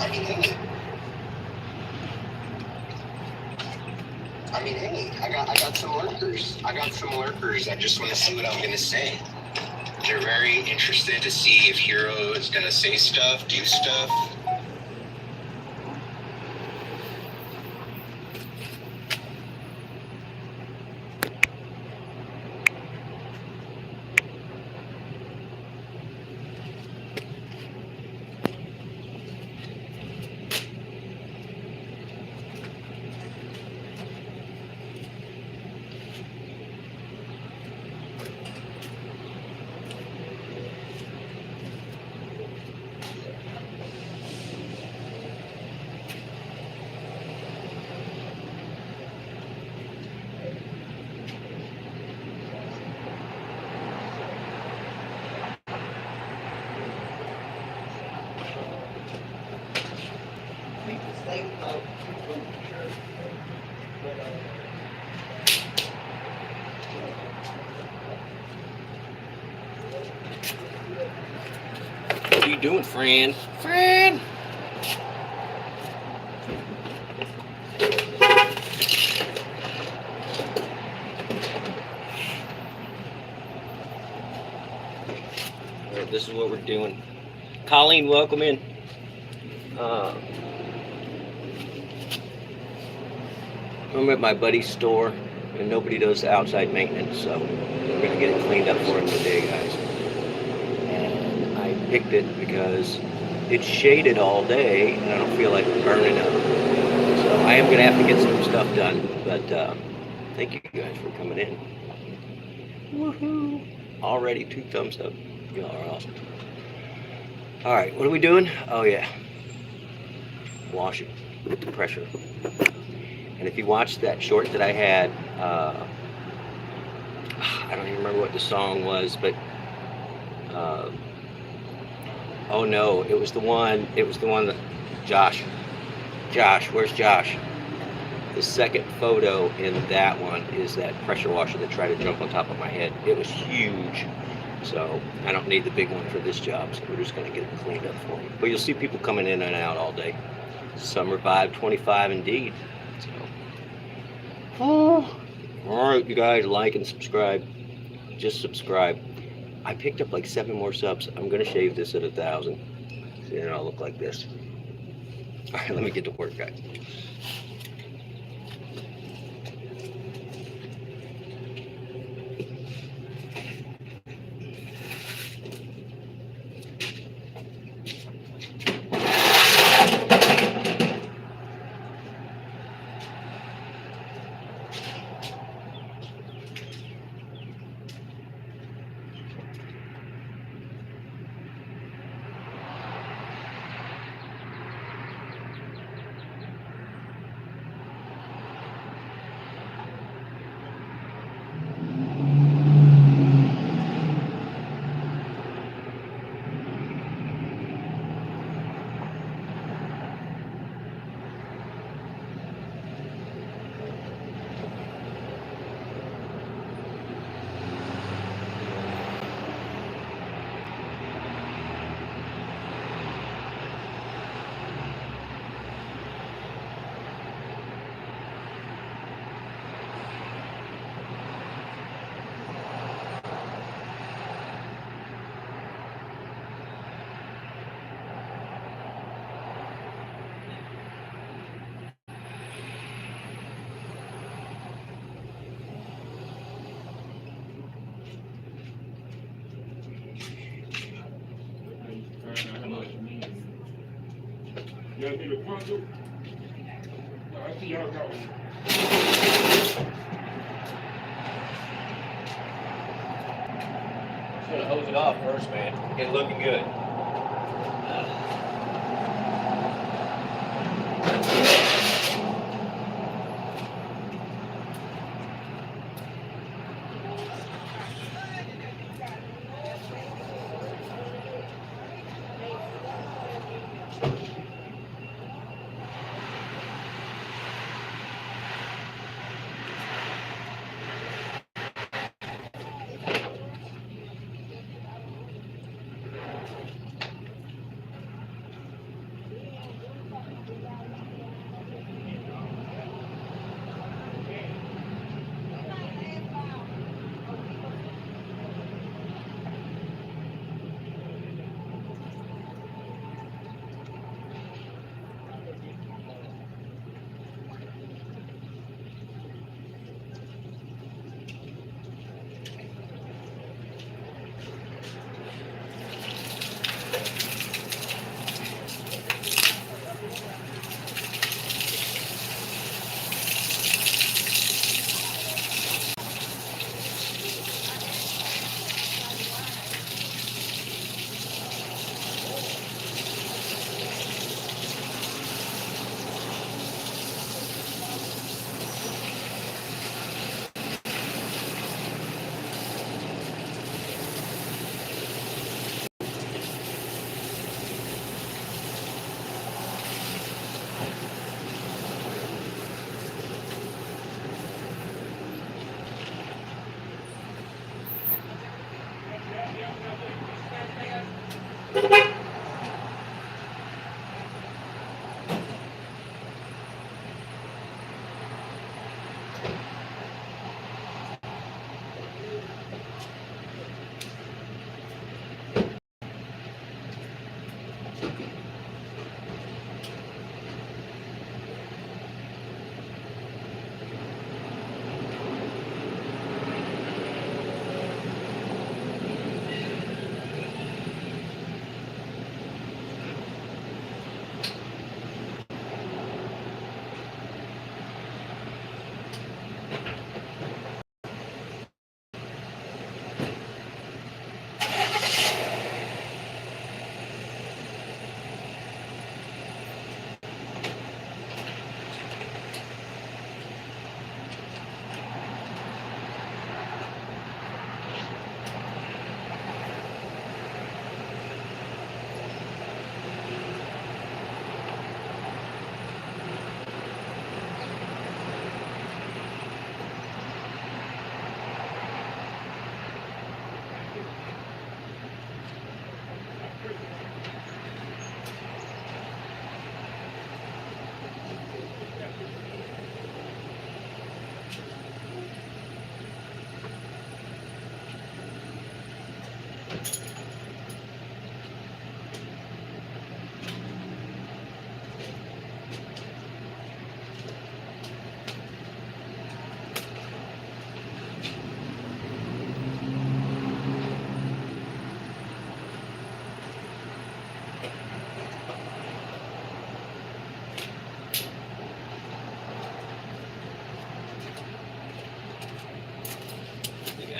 Hey, I got some lurkers. I just want to see what I'm gonna say. They're very interested to see if Hero is gonna say stuff, do stuff. What are you doing, Fran? Fran! Alright, this is what we're doing. Colleen, welcome in. I'm at my buddy's store, and nobody does the outside maintenance, so we're going to get it cleaned up for him today, guys. And I picked it because it's shaded all day, and I don't feel like burning up. So I am going to have to get some stuff done, but thank you guys for coming in. Woohoo! Already 2 thumbs up. Y'all are awesome. Alright, what are we doing? Oh yeah. Wash it with the pressure. And if you watched that short that I had, I don't even remember what the song was, but oh no, it was the one that Josh, where's Josh? The second photo in that one is that pressure washer that tried to jump on top of my head. It was huge. So I don't need the big one for this job, so we're just going to get it cleaned up for you. But you'll see people coming in and out all day. Summer vibe 25 indeed. So, all right, you guys, like and subscribe. Just subscribe. I picked up like 7 more subs. I'm going to shave this at 1,000. So then I'll look like this. All right, let me get to work, guys. Y'all need a puzzle? I see y'all got one. Just gonna hose it off first, man. It's looking good.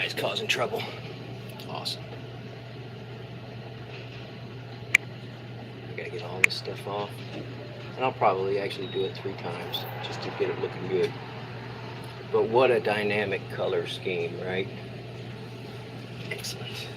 guy's causing trouble. Awesome. I gotta get all this stuff off. And I'll probably actually do it 3 times just to get it looking good. But what a dynamic color scheme, right? Excellent.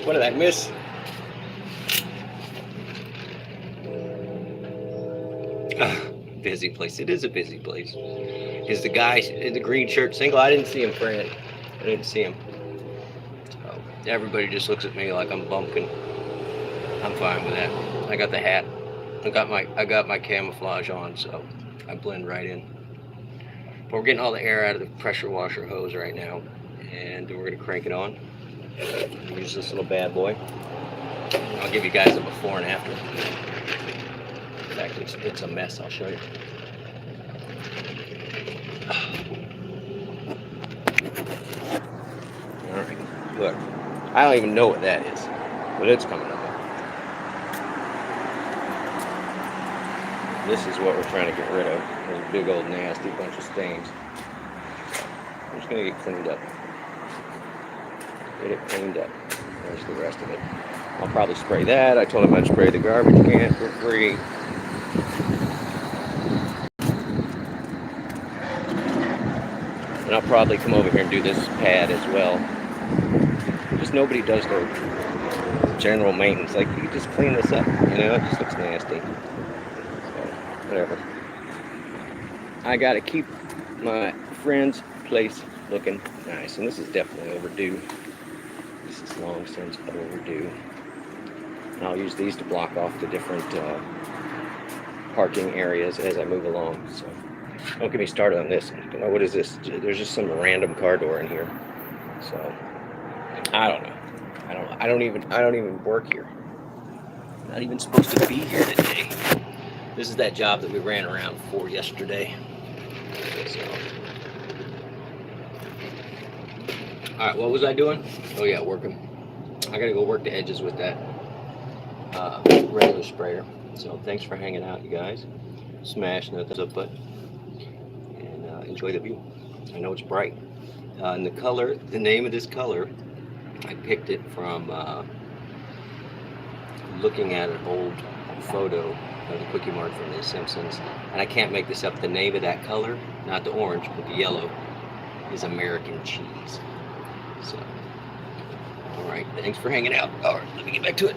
What did I miss? Busy place. It is a busy place. Is the guy in the green shirt single? I didn't see him, Fran. I didn't see him. So everybody just looks at me like I'm bumpkin. I'm fine with that. I got the hat. I got my camouflage on, so I blend right in. But we're getting all the air out of the pressure washer hose right now, and we're gonna crank it on. Use this little bad boy. I'll give you guys a before and after. In fact, it's a mess. I'll show you. All right, look. I don't even know what that is, but it's coming up. This is what we're trying to get rid of. This big old nasty bunch of stains. I'm just gonna get cleaned up. Get it cleaned up. There's the rest of it. I'll probably spray that. I told him I'd spray the garbage can for free. And I'll probably come over here and do this pad as well. Just nobody does their general maintenance. Like, you just clean this up. You know, it just looks nasty. Whatever. I gotta keep my friend's place looking nice, and this is definitely overdue. This is long since overdue. And I'll use these to block off the different parking areas as I move along. So don't get me started on this. You know, what is this? There's just some random car door in here. So I don't know. I don't even work here. I'm not even supposed to be here today. This is that job that we ran around for yesterday. So, all right, what was I doing? Oh yeah, working. I gotta go work the edges with that regular sprayer. So thanks for hanging out, you guys. Smash the thumbs up button and enjoy the view. I know it's bright. And the color, the name of this color, I picked it from looking at an old photo of the Cookie Mart from The Simpsons, and I can't make this up. The name of that color, not the orange, but the yellow, is American cheese. So, all right, thanks for hanging out. All right, let me get back to it.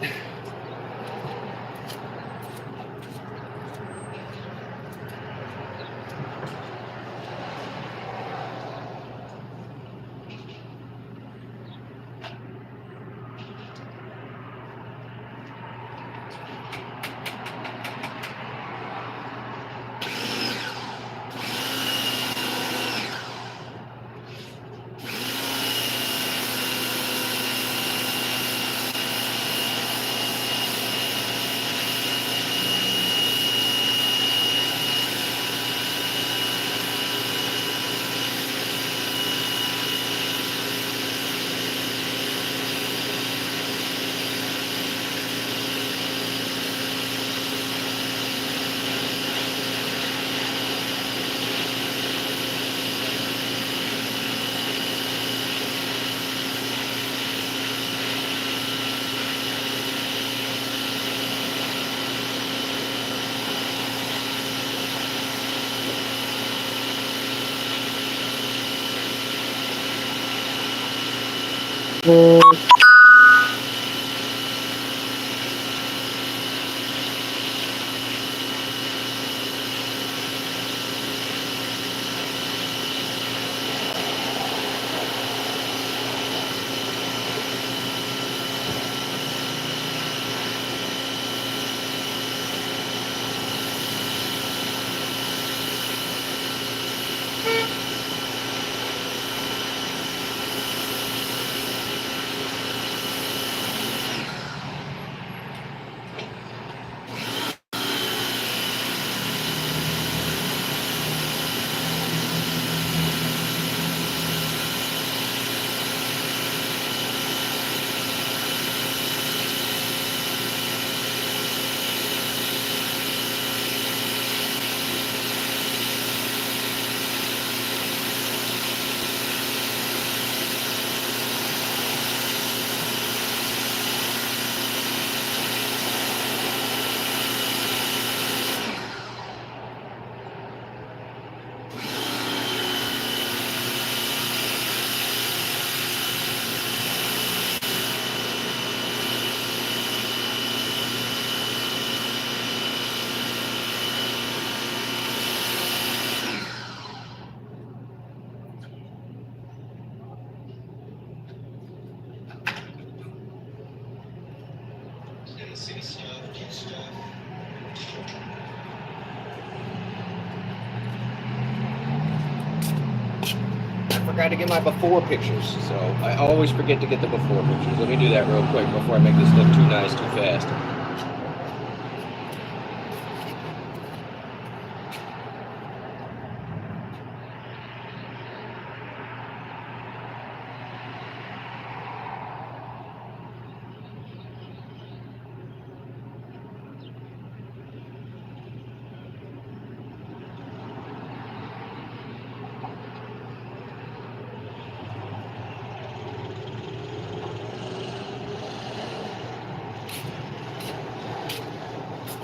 forgot to get my before pictures, so I always forget to get the before pictures. Let me do that real quick before I make this look too nice too fast.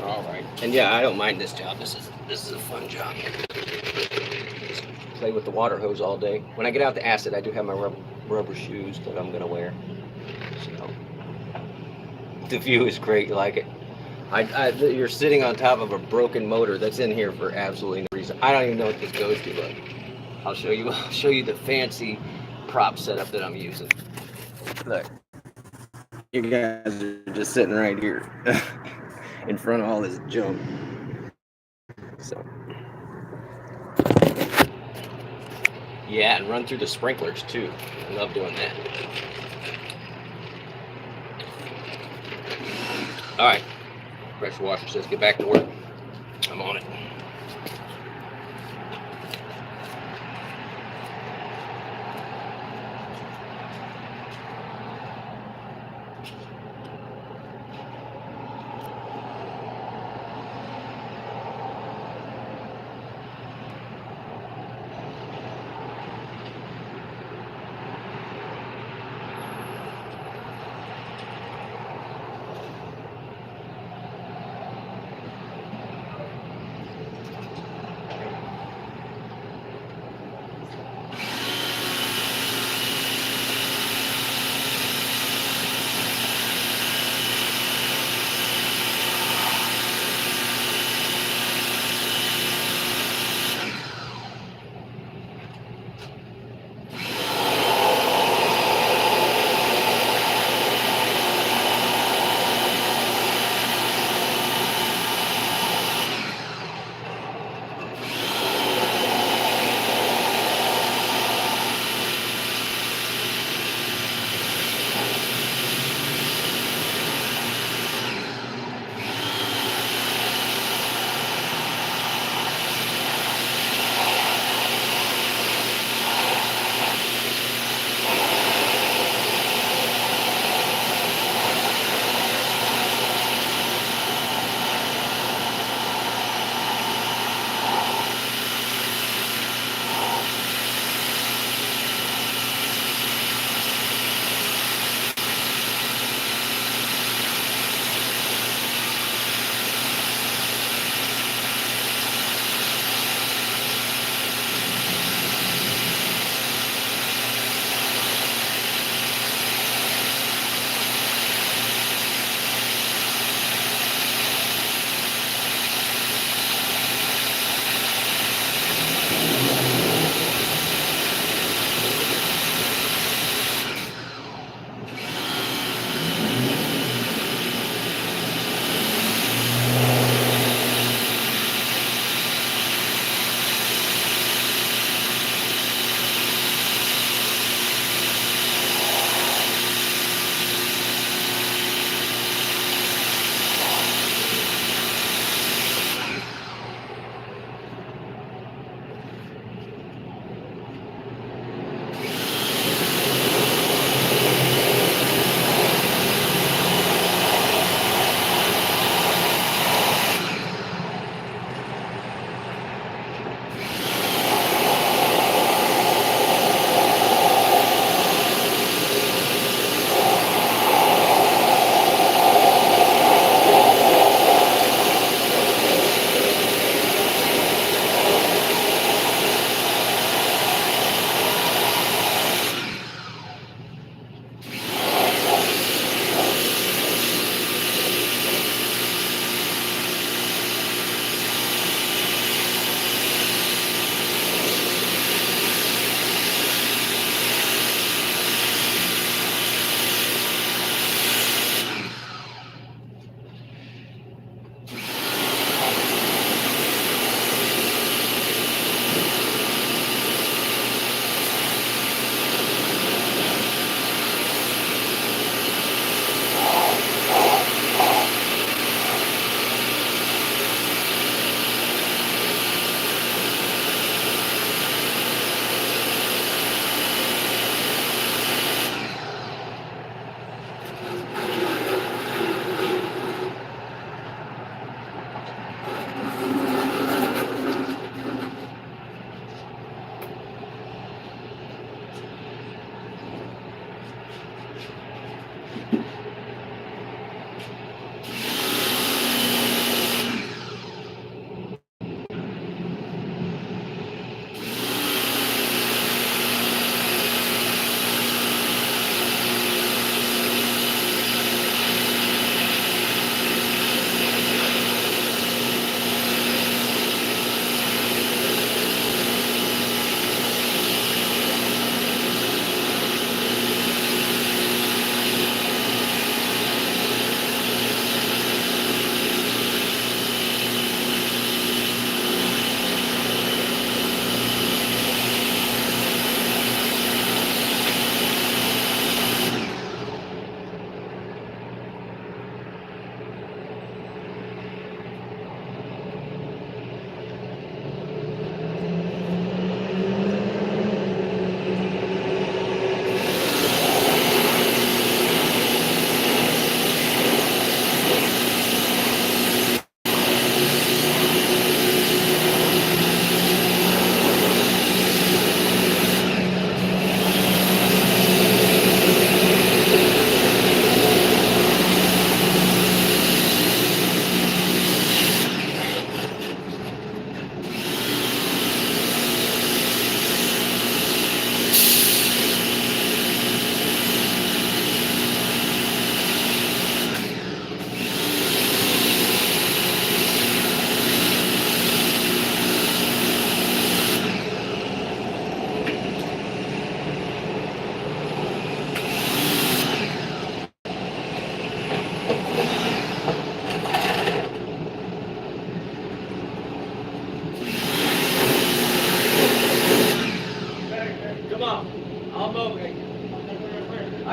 All right, and yeah, I don't mind this job. This is a fun job. Just play with the water hose all day. When I get out the acid, I do have my rubber shoes that I'm gonna wear. So the view is great. You like it? You're sitting on top of a broken motor that's in here for absolutely no reason. I don't even know what this goes to, but I'll show you. I'll show you the fancy prop setup that I'm using. Look, you guys are just sitting right here in front of all this junk. So yeah, and run through the sprinklers too. I love doing that. All right, pressure washer says get back to work. I'm on it.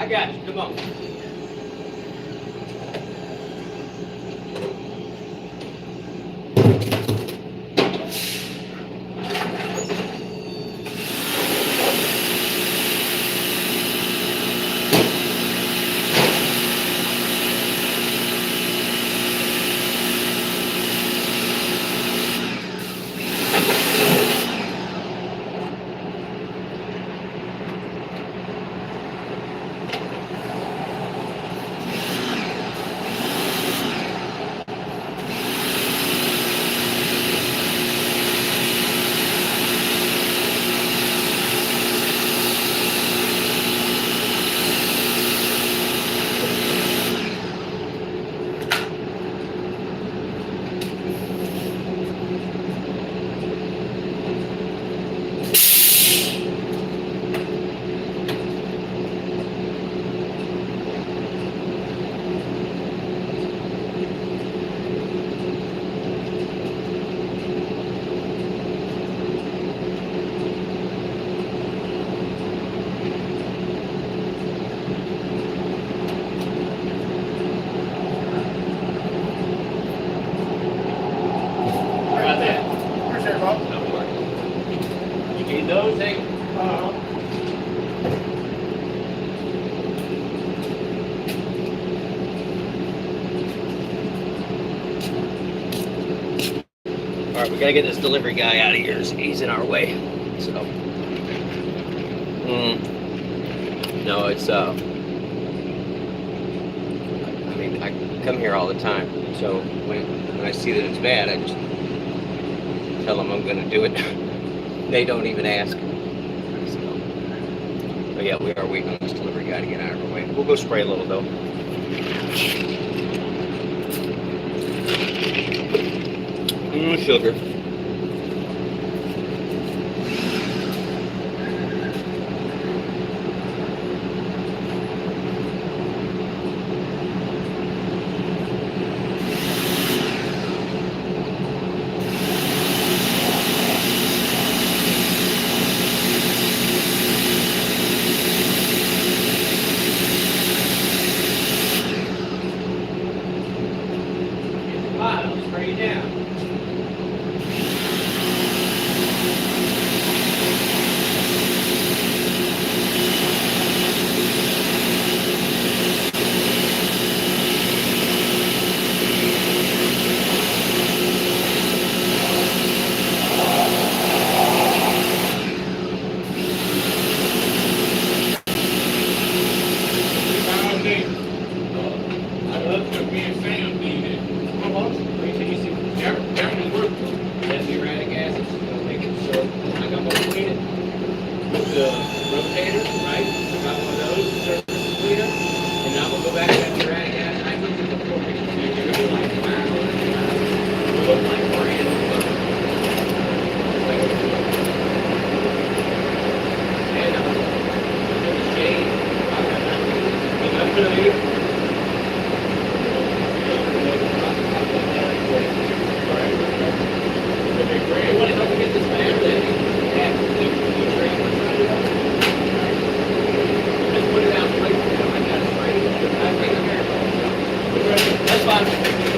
I got you. Come on. Those things. All right, we gotta get this delivery guy out of here. He's in our way. So, no, it's I mean, I come here all the time. So when I see that it's bad, I just tell them I'm gonna do it. They don't even ask. So, but yeah, we are waiting on this delivery guy to get out of our way. We'll go spray a little though. Sugar. I'll spray you down.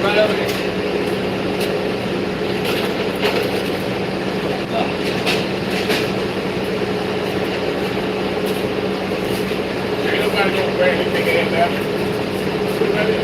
Right over there. Ain't nobody gonna grab anything in there. Put that in.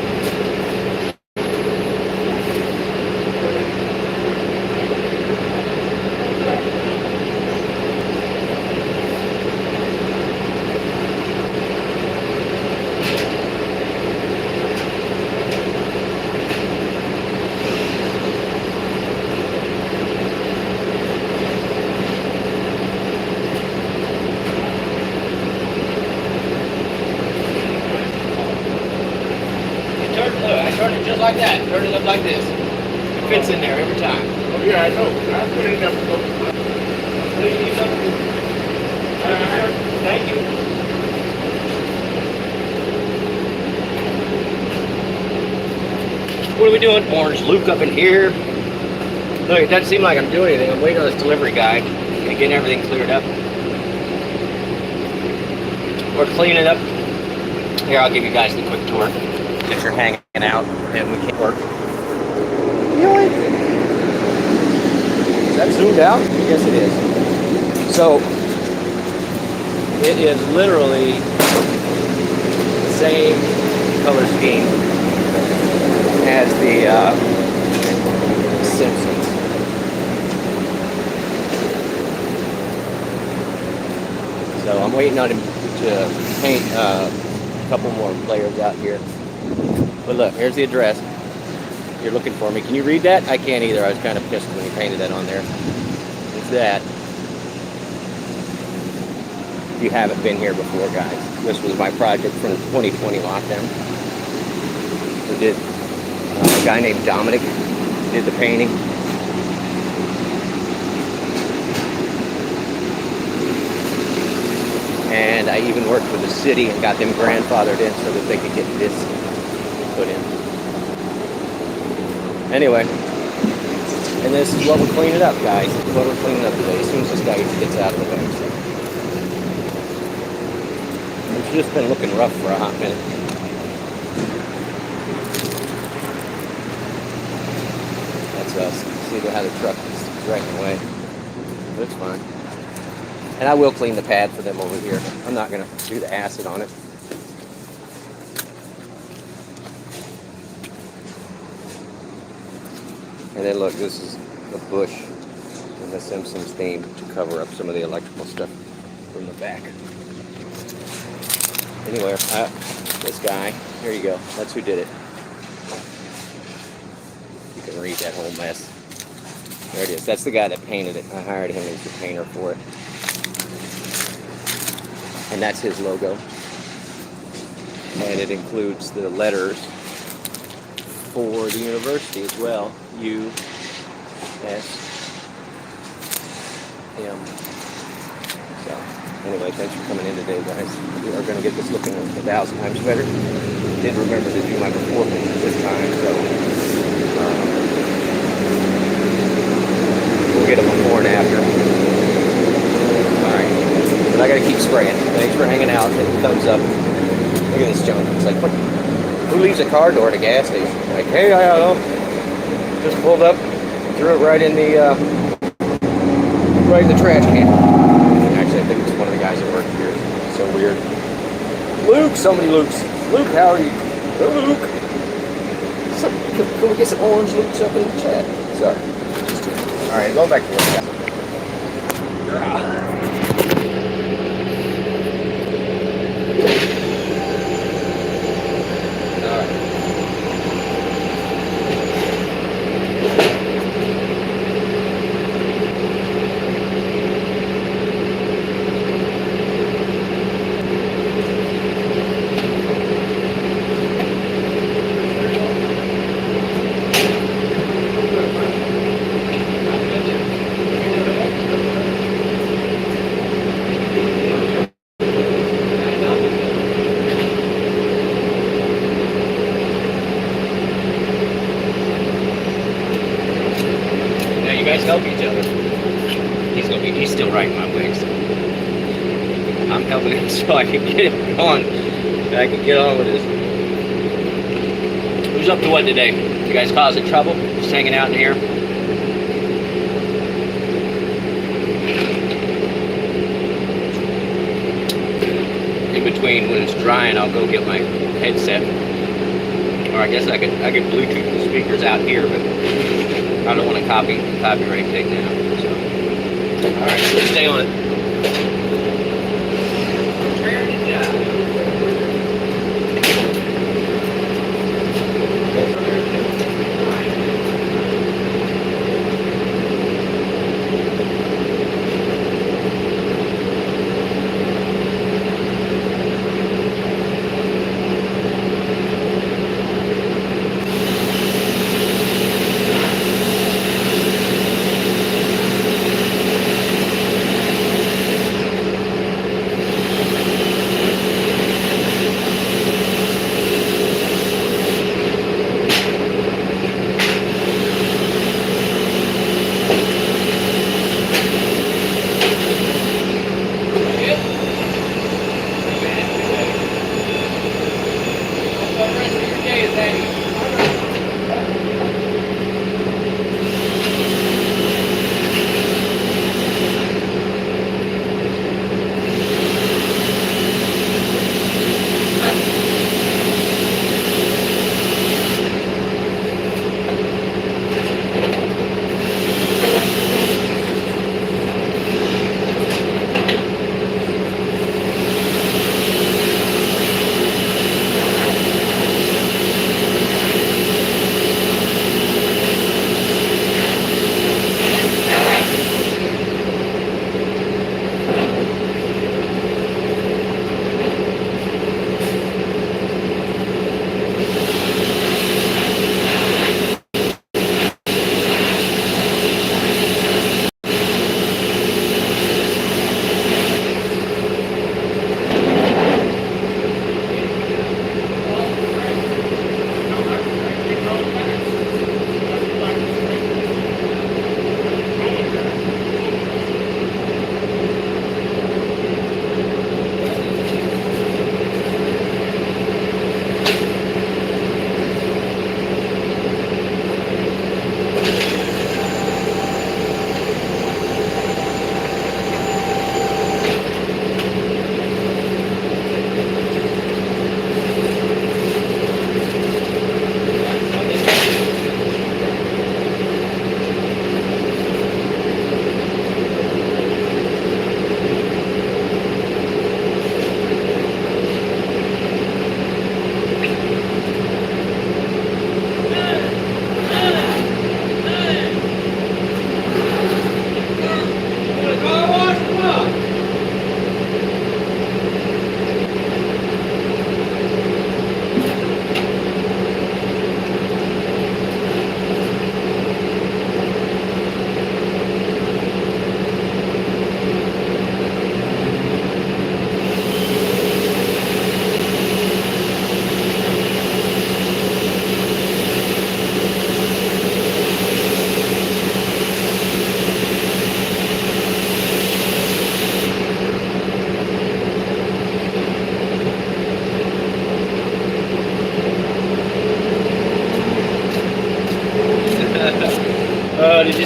Turn it just like that. Turn it up like this. It fits in there every time. Oh yeah, I know. I put it up. Do you need something? Thank you. What are we doing? Orange Luke up in here. Look, it doesn't seem like I'm doing anything. I'm waiting on this delivery guy and getting everything cleared up. Or cleaning up Here, I'll give you guys the quick tour. If you're hanging out and we can't work. Really? Is that zoomed out? Yes, it is. So, it is literally the same color scheme as the Simpsons. So I'm waiting on him to paint a couple more players out here. But look, here's the address. You're looking for me. Can you read that? I can't either. I was kind of pissed when he painted that on there. It's that. If you haven't been here before, guys, this was my project from the 2020 lockdown. We did, a guy named Dominic did the painting. And I even worked with the city and got them grandfathered in so that they could get this put in. Anyway, and this is what we're cleaning up, guys. This is what we're cleaning up today as soon as this guy gets out of the bank. It's just been looking rough for a hot minute. That's us. See how the truck is dragging away. But it's fine. And I will clean the pad for them over here. I'm not going to do the acid on it. And then look, this is the bush in the Simpsons theme to cover up some of the electrical stuff from the back. Anyway, this guy, here you go. That's who did it. You can read that whole mess. There it is. That's the guy that painted it. I hired him as the painter for it. And that's his logo. And it includes the letters for the university as well. U-S-M. So, anyway, thanks for coming in today, guys. We are going to get this looking 1,000 times better. Did remember to do my before picture this time, so we'll get a before and after. Alright, but I got to keep spraying. Thanks for hanging out. Hit the thumbs up. Look at this junk. It's like, what? Who leaves a car door at a gas station? Like, hey, I don't know. Just pulled up, threw it right in the trash can. Actually, I think it's one of the guys that work here. It's so weird. Luke, so many Lukes. Luke, how are you? Luke. Can we get some orange Lukes up in the chat? Sorry. All right, going back to work. Help each other. He's still riding my way, so I'm helping him so I can get him going. And I can get on with this. Who's up to what today? You guys causing trouble? Just hanging out in here? In between when it's drying, I'll go get my headset. Or I guess I could Bluetooth the speakers out here, but I don't want to copyright takedown. So, all right, let's stay on it.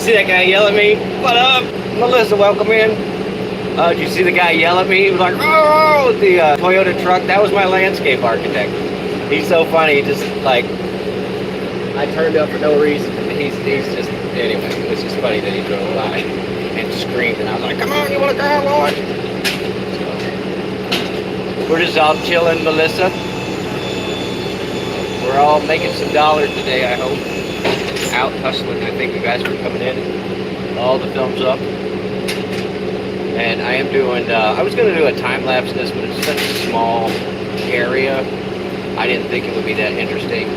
see that guy yell at me? What up? Melissa, welcome in. Did you see the guy yell at me? He was like, oh, the Toyota truck. That was my landscape architect. He's so funny. He just like, I turned up for no reason. He's just, anyway, it was just funny that he drove by and screamed. And I was like, come on, you want to go, Lord? So, we're just all chilling, Melissa. We're all making some dollars today, I hope. Out hustling. I thank you guys for coming in. All the thumbs up. And I am doing, I was going to do a time lapse of this, but it's such a small area. I didn't think it would be that interesting.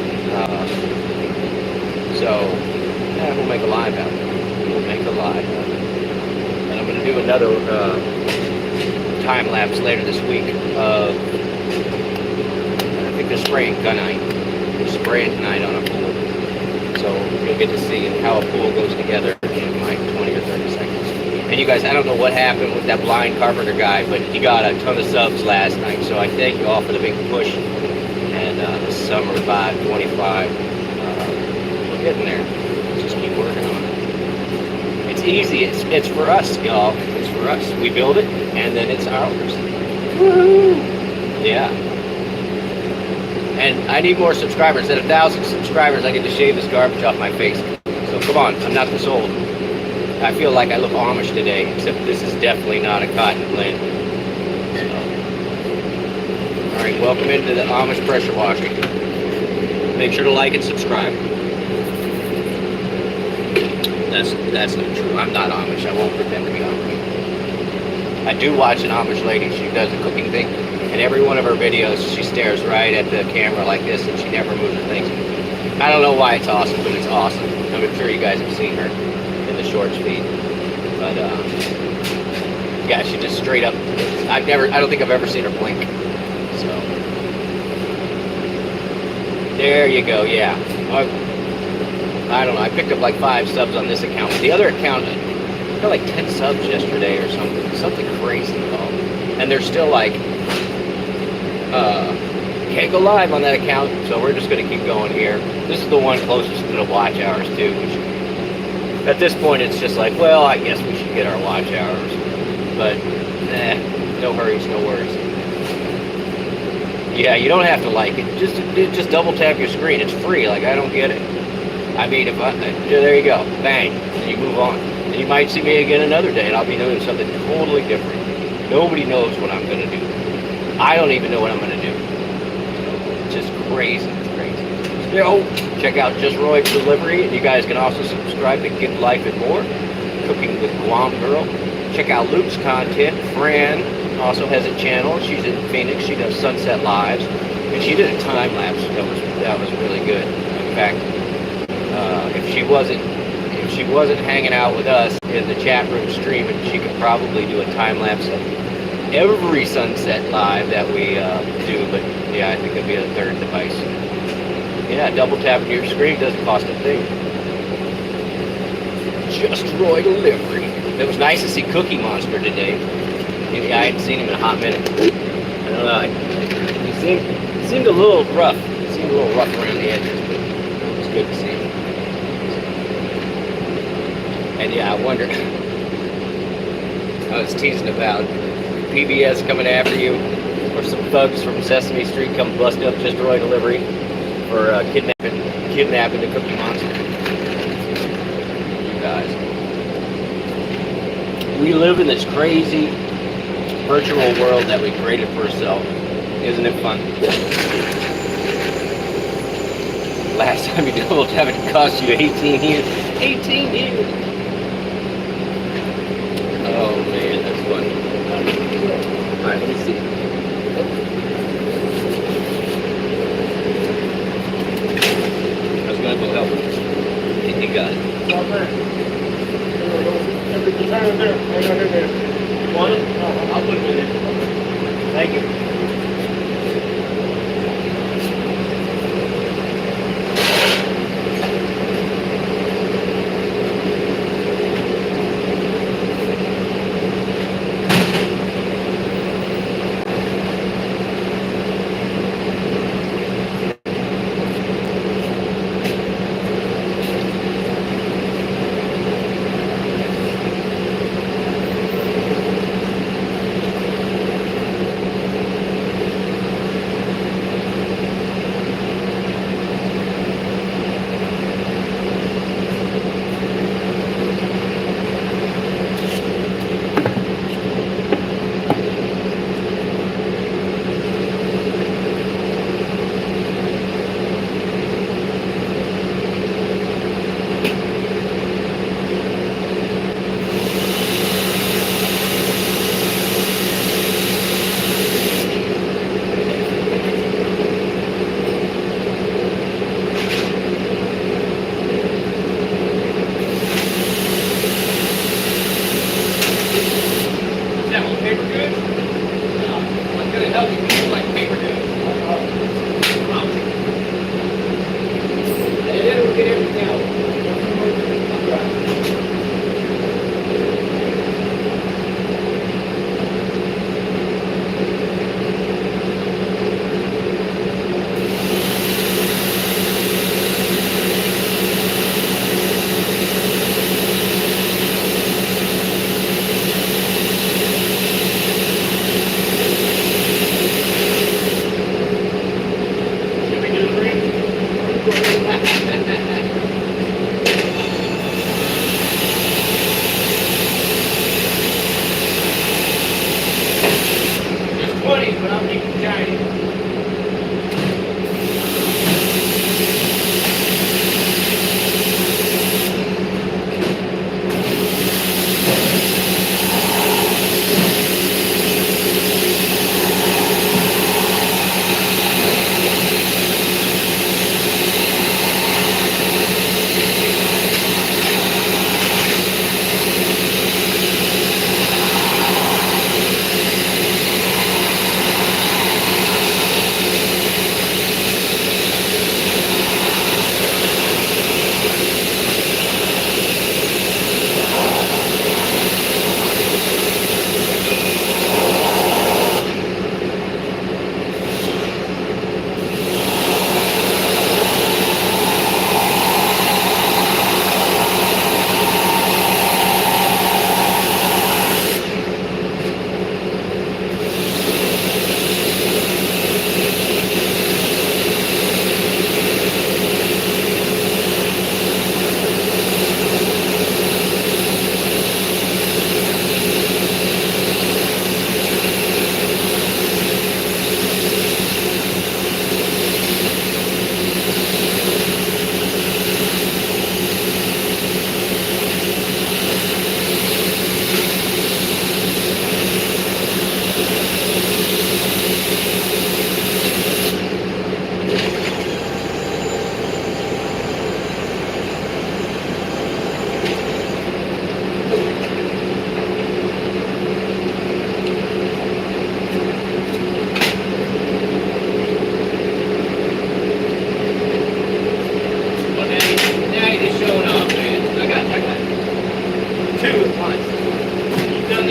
So, yeah, we'll make a live out of it. We'll make a live out of it. And I'm going to do another time lapse later this week of, I think they're spraying gunite. They're spraying tonight on a pool. So you'll get to see how a pool goes together in like 20 or 30 seconds. And you guys, I don't know what happened with that blind carpenter guy, but he got a ton of subs last night. So I thank you all for the big push. And the summer vibe 25, we're getting there. Just keep working on it. It's easy. It's for us, y'all. It's for us. We build it, and then it's ours. Woohoo! Yeah. And I need more subscribers. At 1,000 subscribers, I get to shave this garbage off my face. So come on, I'm not this old. I feel like I look Amish today, except this is definitely not a cotton blend. So. All right, welcome into the Amish pressure washing. Make sure to like and subscribe. That's not true. I'm not Amish. I won't pretend to be Amish. I do watch an Amish lady. She does a cooking thing. And every one of her videos, she stares right at the camera like this, and she never moves her things. I don't know why it's awesome, but it's awesome. I'm sure you guys have seen her in the shorts feed. But, yeah, she just straight up, I don't think I've ever seen her blink. So, there you go, yeah. I don't know, I picked up like 5 subs on this account. The other account, I got like 10 subs yesterday or something crazy, y'all. And they're still like, can't go live on that account, so we're just going to keep going here. This is the one closest to the watch hours too, which at this point it's just like, well, I guess we should get our watch hours, but no hurries, no worries. Yeah, you don't have to like it, just double tap your screen. It's free. Like, I don't get it. I mean, there you go, bang, and you move on. And you might see me again another day, and I'll be doing something totally different. Nobody knows what I'm going to do. I don't even know what I'm going to do. It's just crazy. It's crazy. Still, check out Just Roy Delivery, and you guys can also subscribe to Give Life and More, Cooking with Guam Girl. Check out Luke's content. Fran also has a channel. She's in Phoenix. She does Sunset Lives, and she did a time lapse. That was really good. In fact, if she wasn't hanging out with us in the chat room streaming, she could probably do a time lapse of every sunset live that we do. But yeah, I think it'd be a third device. Yeah, double tapping your screen doesn't cost a thing. Just Roy Delivery. It was nice to see Cookie Monster today. Yeah, I hadn't seen him in a hot minute. I don't know. He seemed a little rough. He seemed a little rough around the edges, but it was good to see him. And yeah, I wonder. I was teasing about PBS coming after you, or some thugs from Sesame Street come bust up Just Roy Delivery for kidnapping the Cookie Monster. You guys, we live in this crazy virtual world that we created for ourselves. Isn't it fun? Last time you double tap it cost you 18 years. 18 years. Oh man, that's funny. Alright, let me see. I was gonna go help him. You got it. Want it? I'll put it in there. Thank you.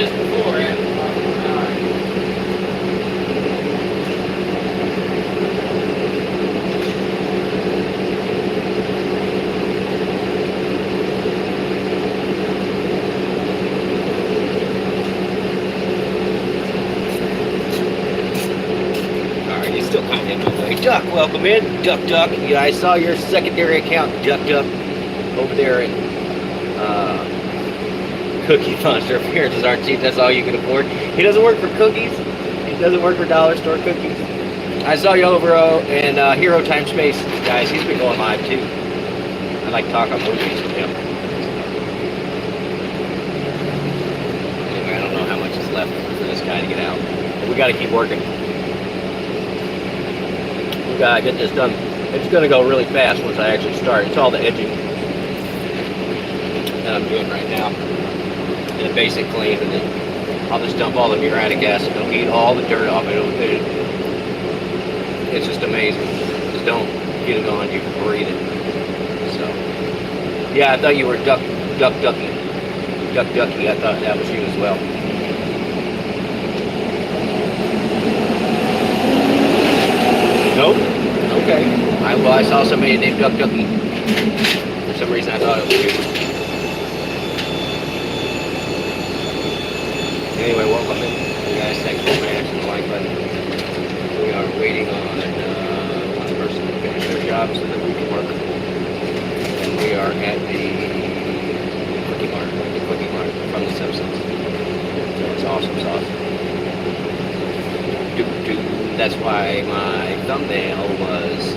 this before, Alright, he's still coming in my way. Duck, welcome in. Duck, Duck. Yeah, I saw your secondary account, Duck, Duck, over there in Cookie Monster. Appearances aren't cheap. That's all you can afford. He doesn't work for cookies. He doesn't work for dollar store cookies. I saw you over in Hero Time Space, guys. He's been going live too. I like to talk on movies with him. Anyway, I don't know how much is left for this guy to get out. We got to keep working. We got to get this done. It's going to go really fast once I actually start. It's all the edging that I'm doing right now. And the basic clean, and then I'll just dump all the muriatic acid. It'll eat all the dirt off it. It's just amazing. Just don't get it on you, breathe it. So, yeah, I thought you were ducky. I thought that was you as well. Nope. Okay. I saw somebody named Ducky. For some reason, I thought it was you. Anyway, welcome in. You guys, thanks for smashing the like button. We are waiting on one person to finish their job so that we can work. And we are at the Cookie Mart from the Simpsons. So it's awesome sauce. That's why my thumbnail was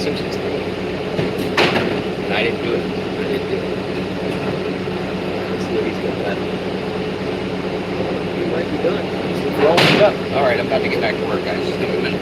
Simpsons thing. And I didn't do it. Let's see what he's got left. We might be done. He's rolling it up. Alright, I'm about to get back to work, guys. Just give me a minute.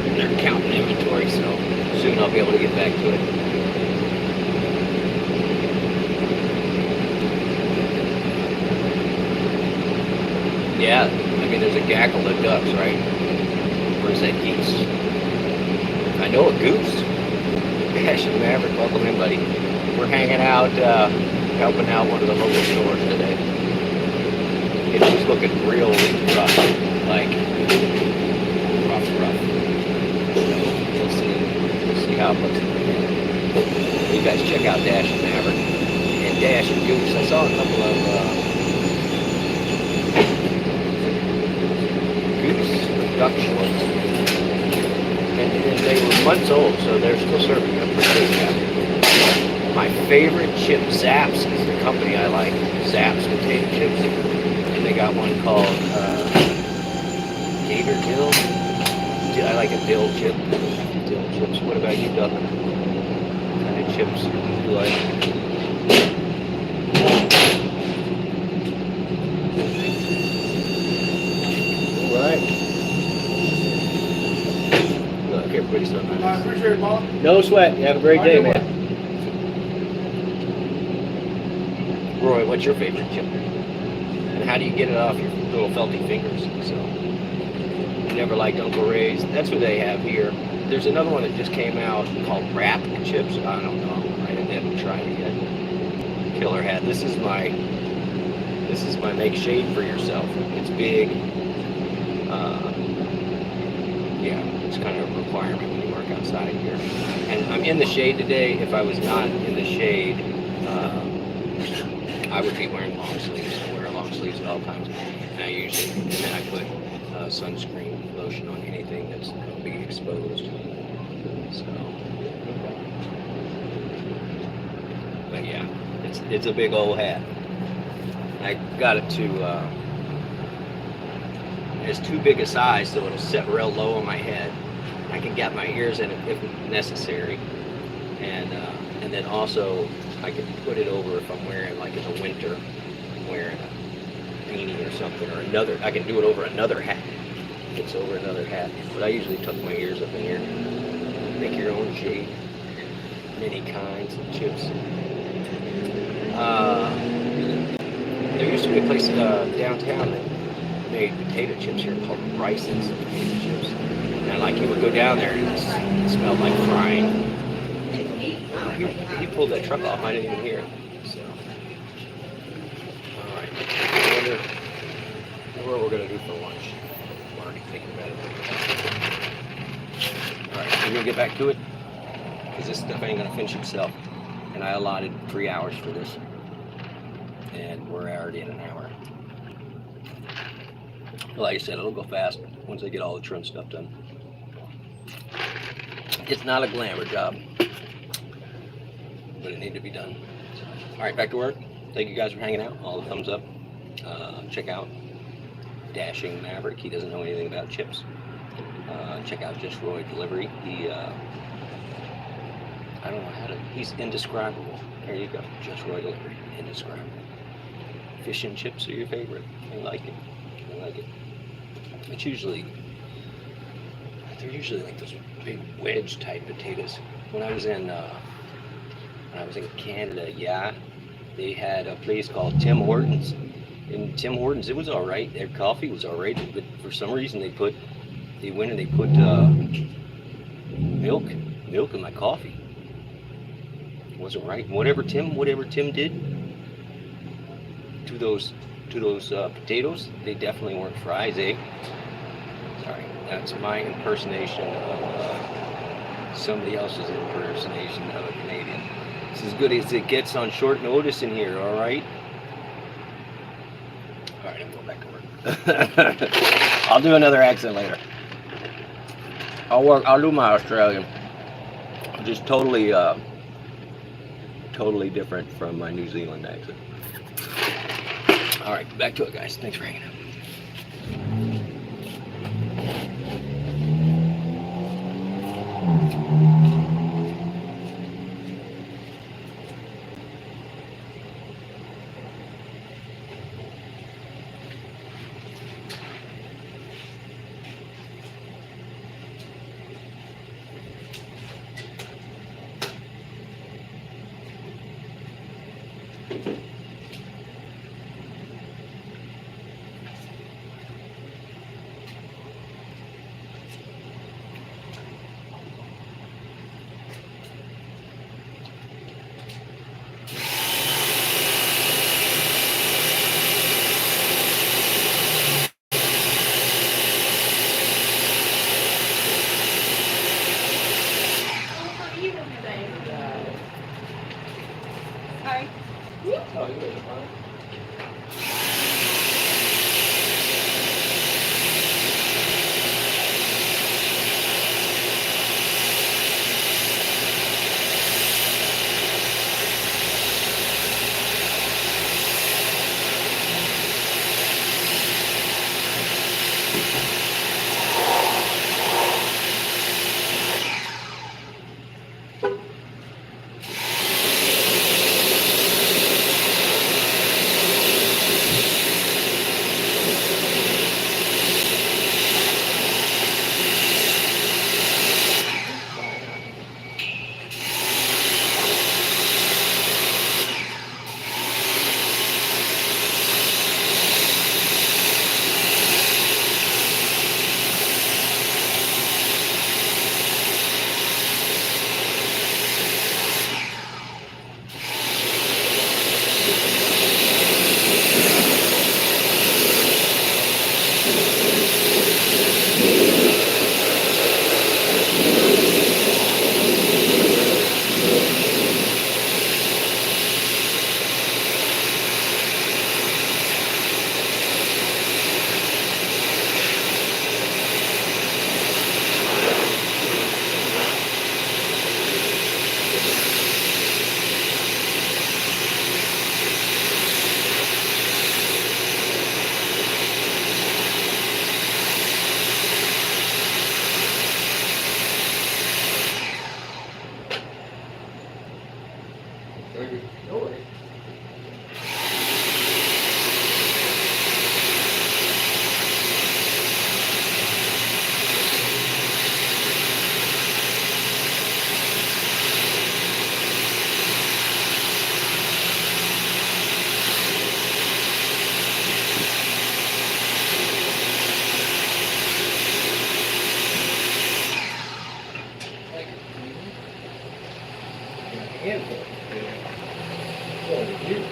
They're counting inventory, so soon I'll be able to get back to it. Yeah, I mean, there's a gaggle of ducks, right? Where's that geese? I know a goose. Dash and Maverick, welcome in, buddy. We're hanging out, helping out one of the local stores today. It's just looking real rough, like rough. We'll see how it looks. You guys check out Dash and Maverick and Dash and Goose. I saw a couple of goose duck shorts, and they were months old, so they're still serving up for takeout. My favorite chip, Zaps, is the company I like. Zaps potato chips, and they got one called Gator Dill. I like a dill chip. Dill chips. What about you, Duck? What kind of chips do you like? All right. Look, everybody's so nice. I appreciate it, Bob. No sweat. You have a great day, man. Roy, what's your favorite chip? And how do you get it off your little felty fingers? So, you never liked Uncle Ray's. That's what they have here. There's another one that just came out called Wrap Chips. I don't know. I haven't tried it yet. Killer hat. This is my make shade for yourself. It's big. Yeah, it's kind of a requirement when you work outside here. And I'm in the shade today. If I was not in the shade, I would be wearing long sleeves. I wear long sleeves at all times. And then I put sunscreen lotion on anything that's going to be exposed. So, but yeah, it's a big old hat. I got it to, it's too big a size, so it'll sit real low on my head. I can get my ears in it if necessary. And then also, I can put it over if I'm wearing, like in the winter, I'm wearing a beanie or something, or I can do it over another hat. It's over another hat. But I usually tuck my ears up in here. Make your own shade. Many kinds of chips. There used to be a place downtown that made potato chips here called Bryson's Potato Chips. And you would go down there and it smelled like frying. He pulled that truck off. I didn't even hear it. So, all right. I wonder what we're gonna do for lunch. I'm already thinking about it. All right, we're gonna get back to it because this stuff ain't gonna finish itself. And I allotted 3 hours for this, and we're already at an hour. Like I said, it'll go fast once I get all the trim stuff done. It's not a glamour job, but it needed to be done. All right, back to work. Thank you guys for hanging out. All the thumbs up. Check out Dashing Maverick. He doesn't know anything about chips. Check out Just Roy Delivery. I don't know how to. He's indescribable. There you go. Just Roy Delivery. Indescribable. Fish and chips are your favorite. I like it. I like it. It's usually. They're usually like those big wedge type potatoes. When I was in Canada, yeah, they had a place called Tim Hortons. And Tim Hortons, it was all right. Their coffee was all right, but for some reason they put milk in my coffee. It wasn't right. And whatever Tim did to those potatoes, they definitely weren't fries, eh? Sorry, that's my impersonation of somebody else's impersonation of a Canadian. It's as good as it gets on short notice in here, all right? All right, I'm going back to work. I'll do another accent later. I'll do my Australian. Just totally different from my New Zealand accent. All right, back to it, guys. Thanks for hanging out. handful. So, you.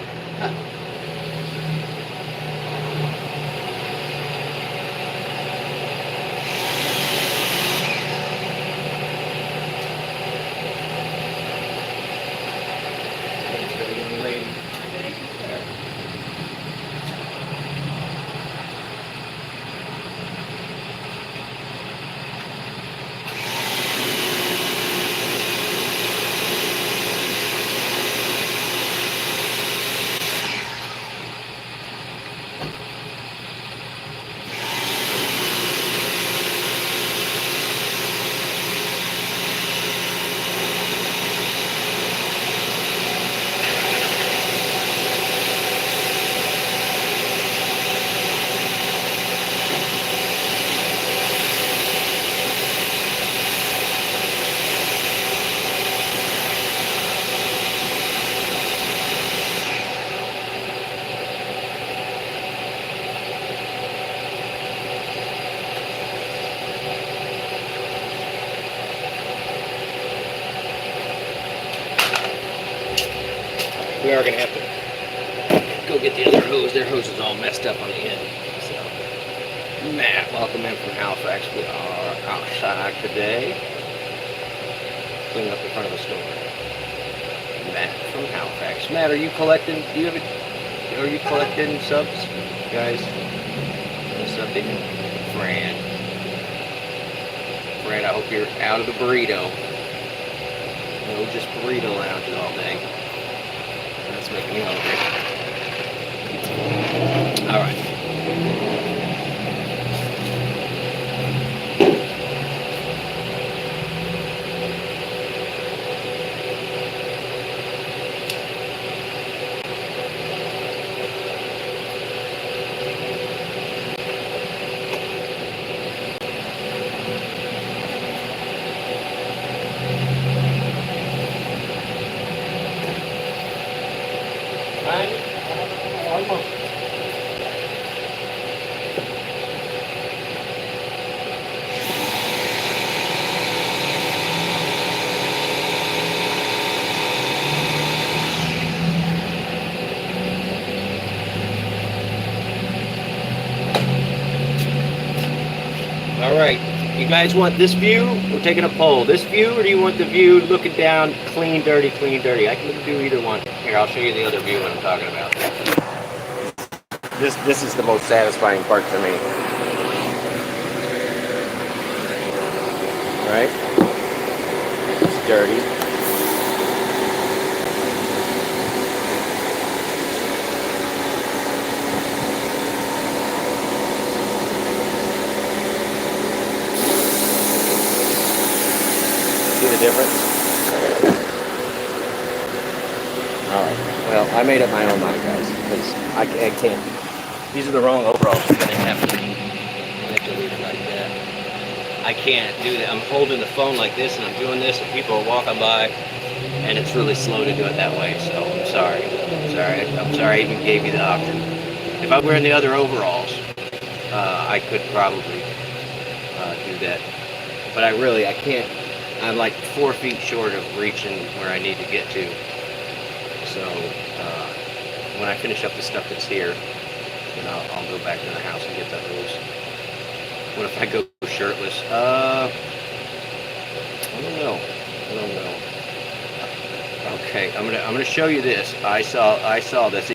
We are going to have to go get the other hose. Their hose is all messed up on the end. So, Matt, welcome in from Halifax. We are outside today. Cleaning up the front of the store. Matt from Halifax. Matt, are you collecting? Are you collecting subs, guys? Subbing. Fran, I hope you're out of the burrito. No, just burrito lounges all day. That's making me hungry. All right. All right, you guys want this view? We're taking a poll. This view, or do you want the view looking down, clean, dirty, clean, dirty? I can do either one. Here, I'll show you the other view what I'm talking about. This is the most satisfying part to me. Right? It's dirty. See the difference? Alright, well, I made up my own mind, guys, because I can't. These are the wrong overalls. I'm going to have to leave it like that. I can't do that. I'm holding the phone like this, and I'm doing this, and people are walking by, and it's really slow to do it that way, so I'm sorry. I'm sorry I even gave you the option. If I were in the other overalls, I could probably do that. But I can't. I'm like 4 feet short of reaching where I need to get to. So when I finish up the stuff that's here, then I'll go back to the house and get the hose. What if I go shirtless? I don't know. Okay, I'm gonna show you this. I saw this.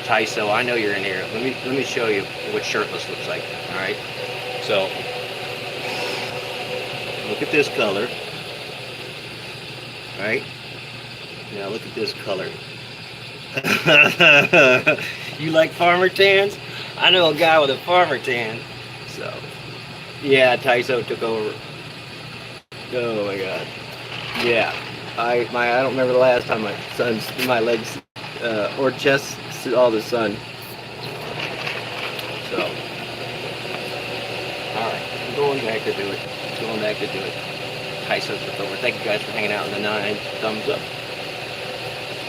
Tyso, I know you're in here. Let me show you what shirtless looks like. All right. So look at this color. Right? Now look at this color. You like farmer tans? I know a guy with a farmer tan. So, yeah, Tyso took over. Oh my God. Yeah, I don't remember the last time my legs or chest saw the sun. So, all right, I'm going back to do it. Tyso took over. Thank you guys for hanging out in the 9 thumbs up.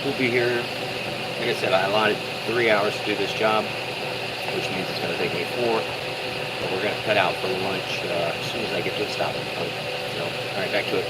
We'll be here. Like I said, I allotted 3 hours to do this job, which means it's going to take me 4. But we're going to cut out for lunch as soon as I get to a stopping point. So, all right, back to it.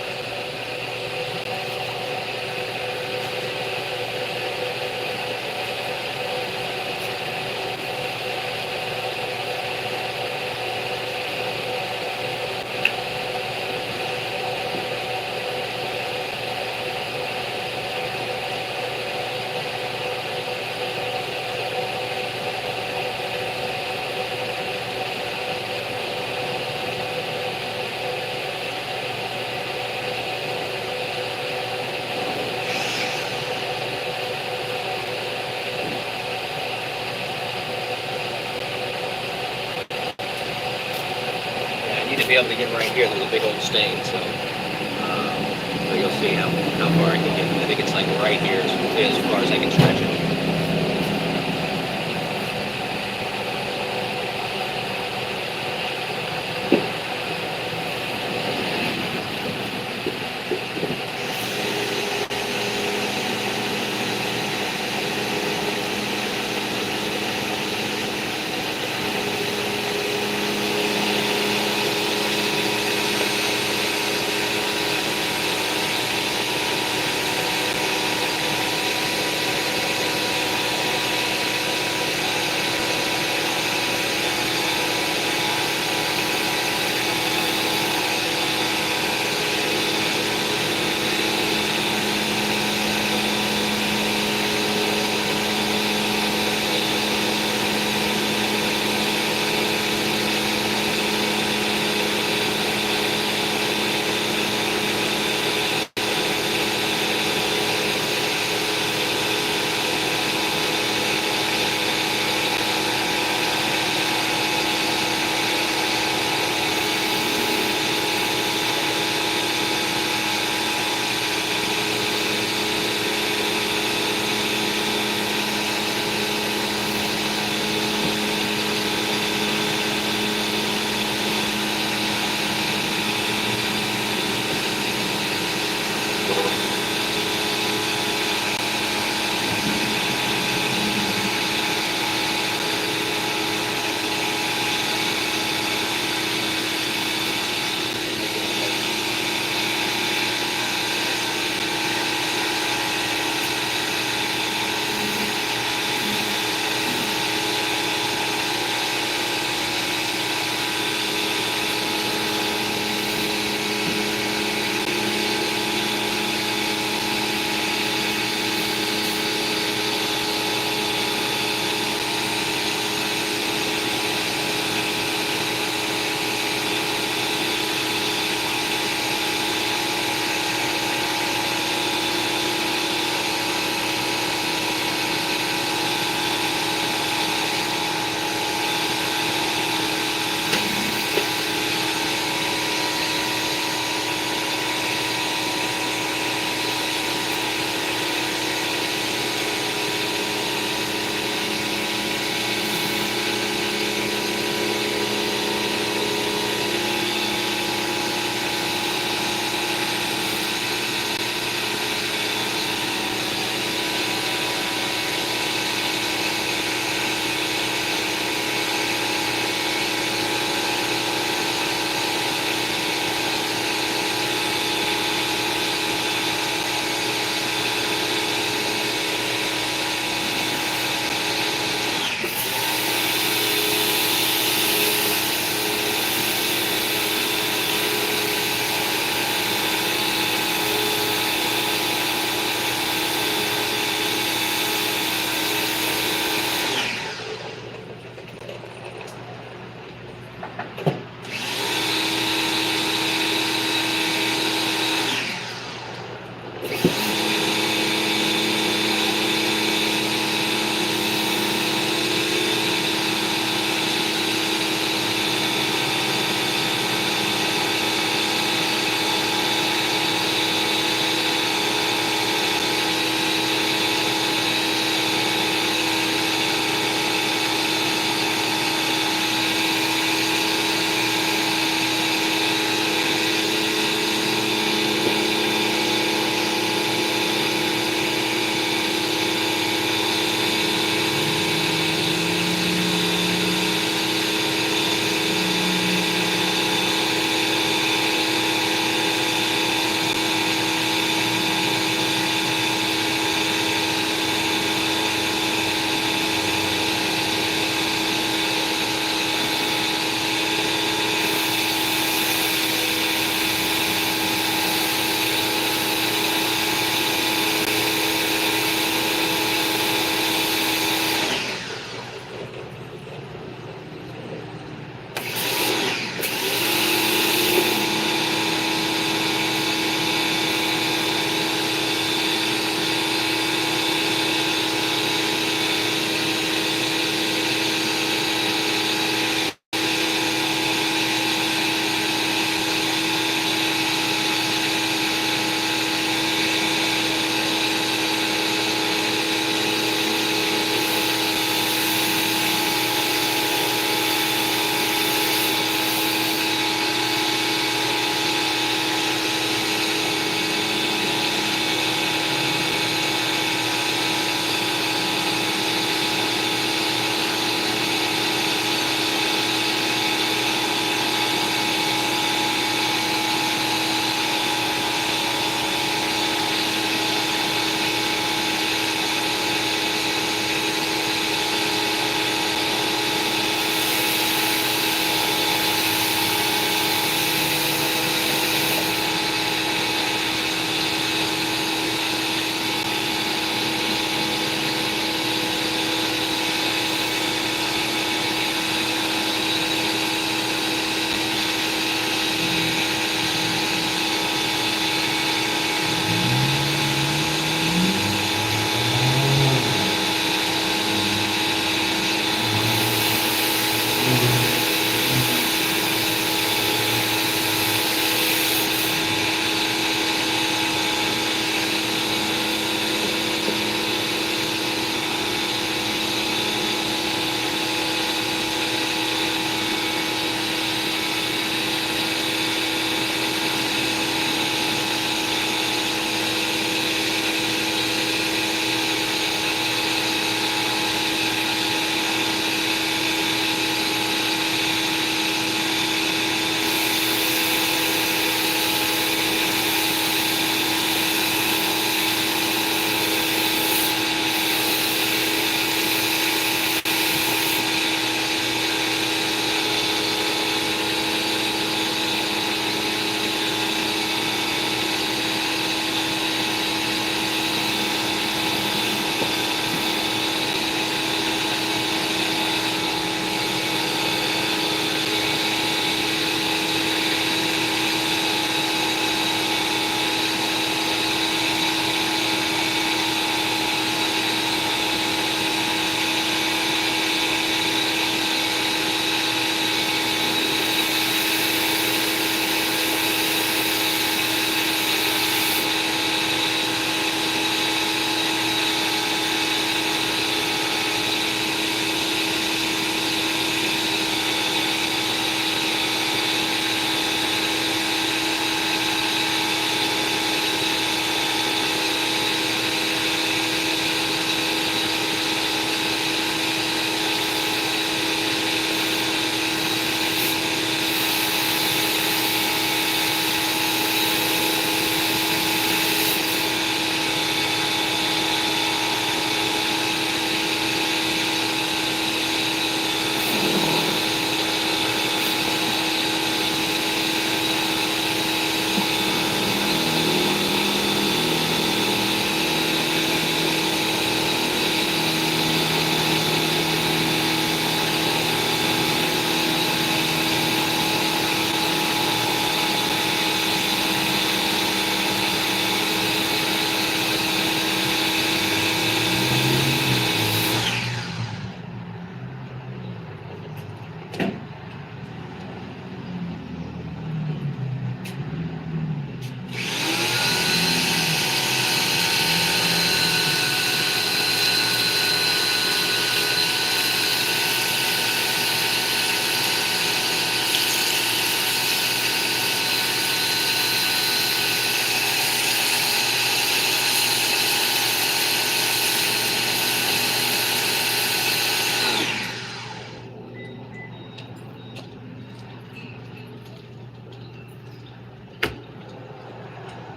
be able to get right here. There's a big old stain, so but you'll see how far I can get. I think it's like right here as far as I can stretch it.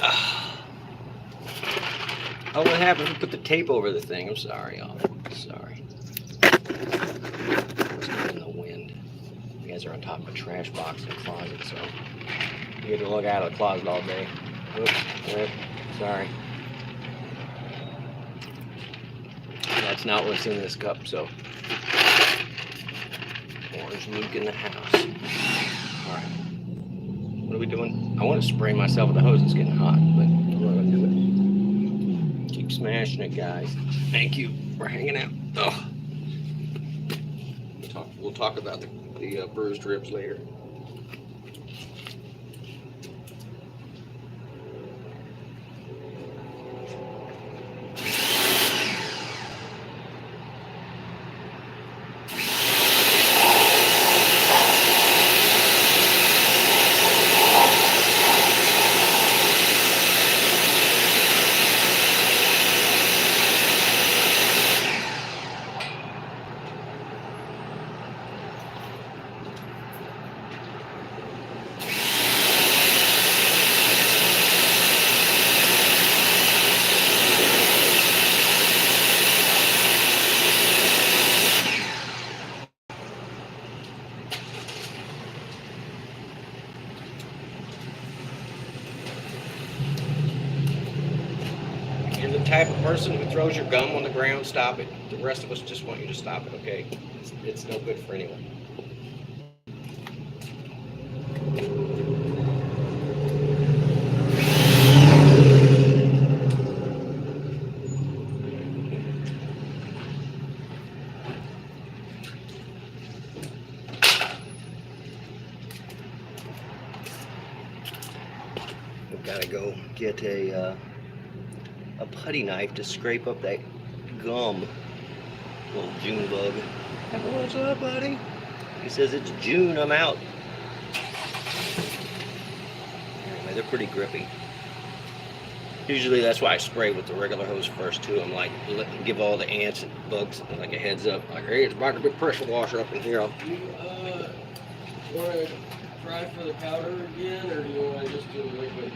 Oh, what happened? We put the tape over the thing. I'm sorry, y'all. Sorry. It's in the wind. You guys are on top of a trash box in a closet, so you had to look out of the closet all day. Oops, sorry. That's not what's in this cup, so. Orange Luke in the house. Alright. What are we doing? I want to spray myself with the hose. It's getting hot, but I'm not going to do it. Keep smashing it, guys. Thank you for hanging out. Oh. We'll talk about the bruised ribs later. You're the type of person who throws your gum on the ground, stop it. The rest of us just want you to stop it, okay? It's no good for anyone. We've got to go get a putty knife to scrape up that gum. Little June bug. What's up, buddy? He says it's June, I'm out. Anyway, they're pretty grippy. Usually that's why I spray with the regular hose first too. I'm like, give all the ants and bugs like a heads up. Like, hey, it's about to be pressure washer up in here. Do you want to try for the powder again, or do you want to just do the liquid?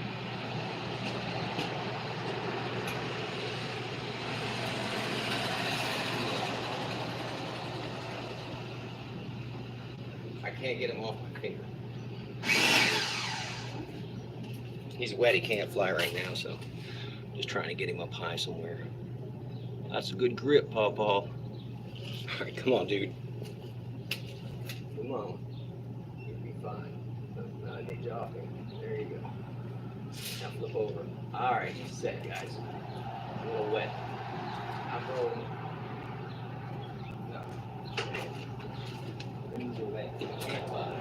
I can't get him off my finger. He's wet, he can't fly right now, so just trying to get him up high somewhere. That's a good grip, Paw Paw. All right, come on, dude. Come on. You'll be fine. Now I need you off him. There you go. Now flip over. All right, he's set, guys. A little wet. I'm rolling. No. Things are wet. You can't fly.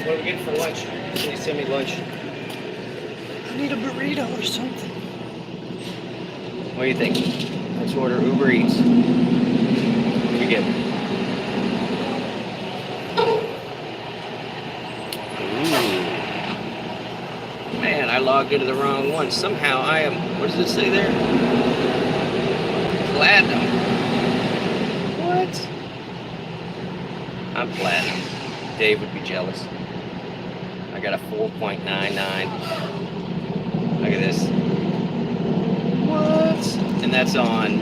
What are we getting for lunch? Can you send me lunch? I need a burrito or something. What do you think? Let's order Uber Eats. What do we get? Ooh. Man, I logged into the wrong one. Somehow I am, what does it say there? Platinum. What? I'm platinum. Dave would be jealous. I got a 4.99. Look at this. What? And that's on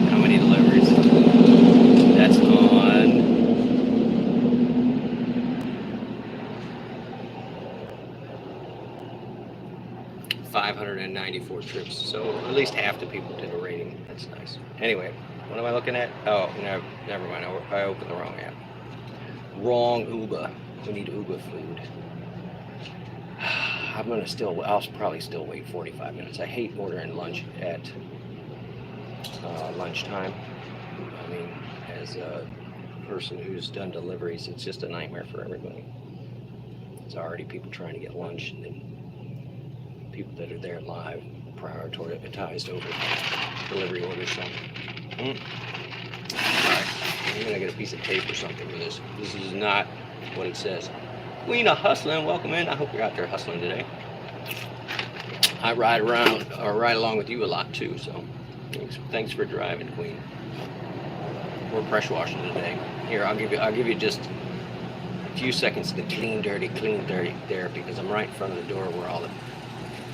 how many deliveries? That's on 594 trips. So at least half the people did a rating. That's nice. Anyway, what am I looking at? Oh, no, never mind. I opened the wrong app. Wrong Uber. We need Uber food. I'll probably still wait 45 minutes. I hate ordering lunch at lunchtime. I mean, as a person who's done deliveries, it's just a nightmare for everybody. There's already people trying to get lunch, and then people that are there live prioritized over delivery orders. So, alright, I'm gonna get a piece of tape or something for this. This is not what it says. Queen of Hustling, welcome in. I hope you're out there hustling today. I ride along with you a lot too, so thanks for driving, Queen. We're pressure washing today. Here, I'll give you just a few seconds to clean dirty there, because I'm right in front of the door where all the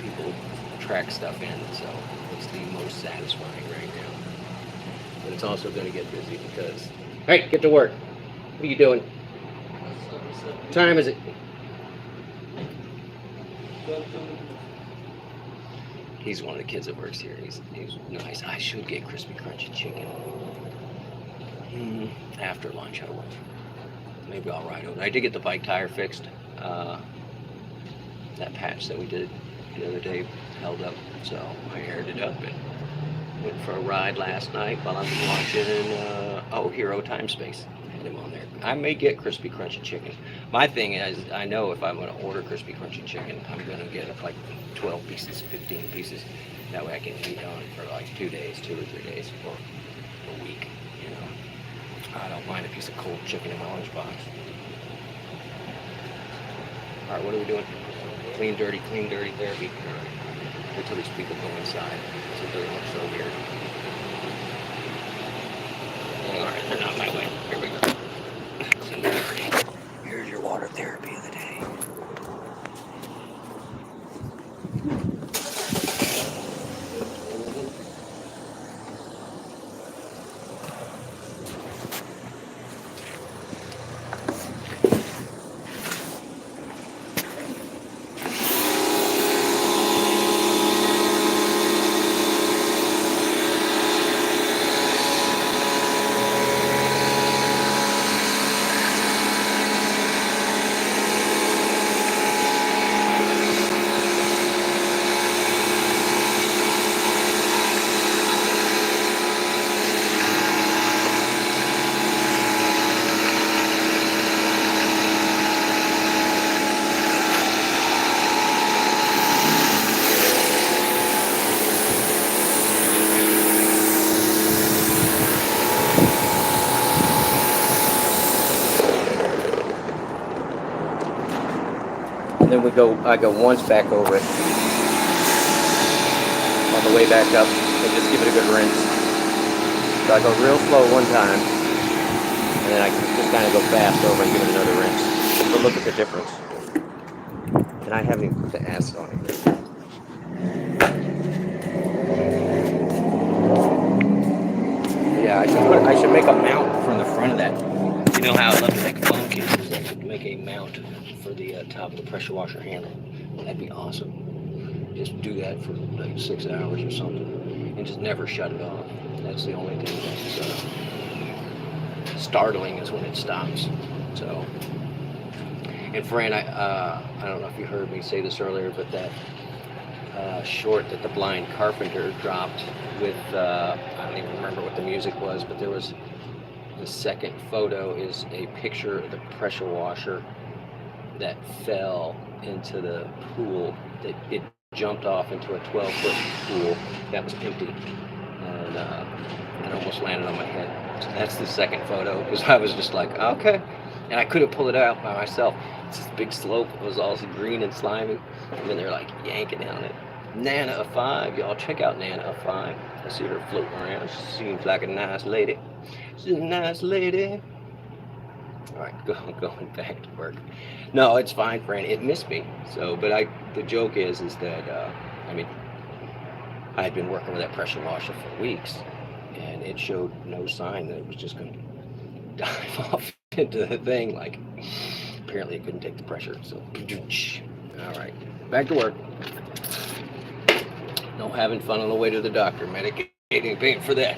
people track stuff in, so it's the most satisfying right now. But it's also going to get busy because, hey, get to work. What are you doing? What time is it? He's one of the kids that works here. He's nice. I should get crispy crunchy chicken after lunch. I will. Maybe I'll ride over. I did get the bike tire fixed. That patch that we did the other day held up, so I aired it up and went for a ride last night while I was watching Hero Time Space. Had him on there. I may get crispy crunchy chicken. My thing is, I know if I'm going to order crispy crunchy chicken, I'm going to get like 12 pieces, 15 pieces. That way I can eat on it for like 2 days, 2 or 3 days, or a week. You know, I don't mind a piece of cold chicken in my lunchbox. All right, what are we doing? Clean, dirty therapy. Wait till these people go inside so it doesn't look so weird. All right, they're not my way. Here we go. Clean, dirty. Here's your water therapy of the day. And then I go once back over it on the way back up and just give it a good rinse. So I go real slow one time and then I just kind of go fast over and give it another rinse. But look at the difference. And I haven't even put the acid on it. Yeah, I should make a mount from the front of that. You know how I love to make phone cases? I should make a mount for the top of the pressure washer handle. That'd be awesome. Just do that for like 6 hours or something, and just never shut it off. That's the only thing that's startling is when it stops. So, and Fran, I don't know if you heard me say this earlier, but that short that the Blind Carpenter dropped with I don't even remember what the music was, but there was the second photo is a picture of the pressure washer that fell into the pool. It jumped off into a 12-foot pool that was empty, and it almost landed on my head. So that's the second photo, because I was just like, okay, and I couldn't pull it out by myself. It's this big slope. It was all green and slimy, and then they're like yanking on it. Nana of 5, y'all check out Nana of 5. I see her floating around. She seems like a nice lady. She's a nice lady. All right, going back to work. No, it's fine, Fran. It missed me. So, but the joke is that I mean, I had been working with that pressure washer for weeks, and it showed no sign that it was just going to dive off into the thing. Like, apparently, it couldn't take the pressure. So, all right, back to work. No having fun on the way to the doctor. Medicating pain for that.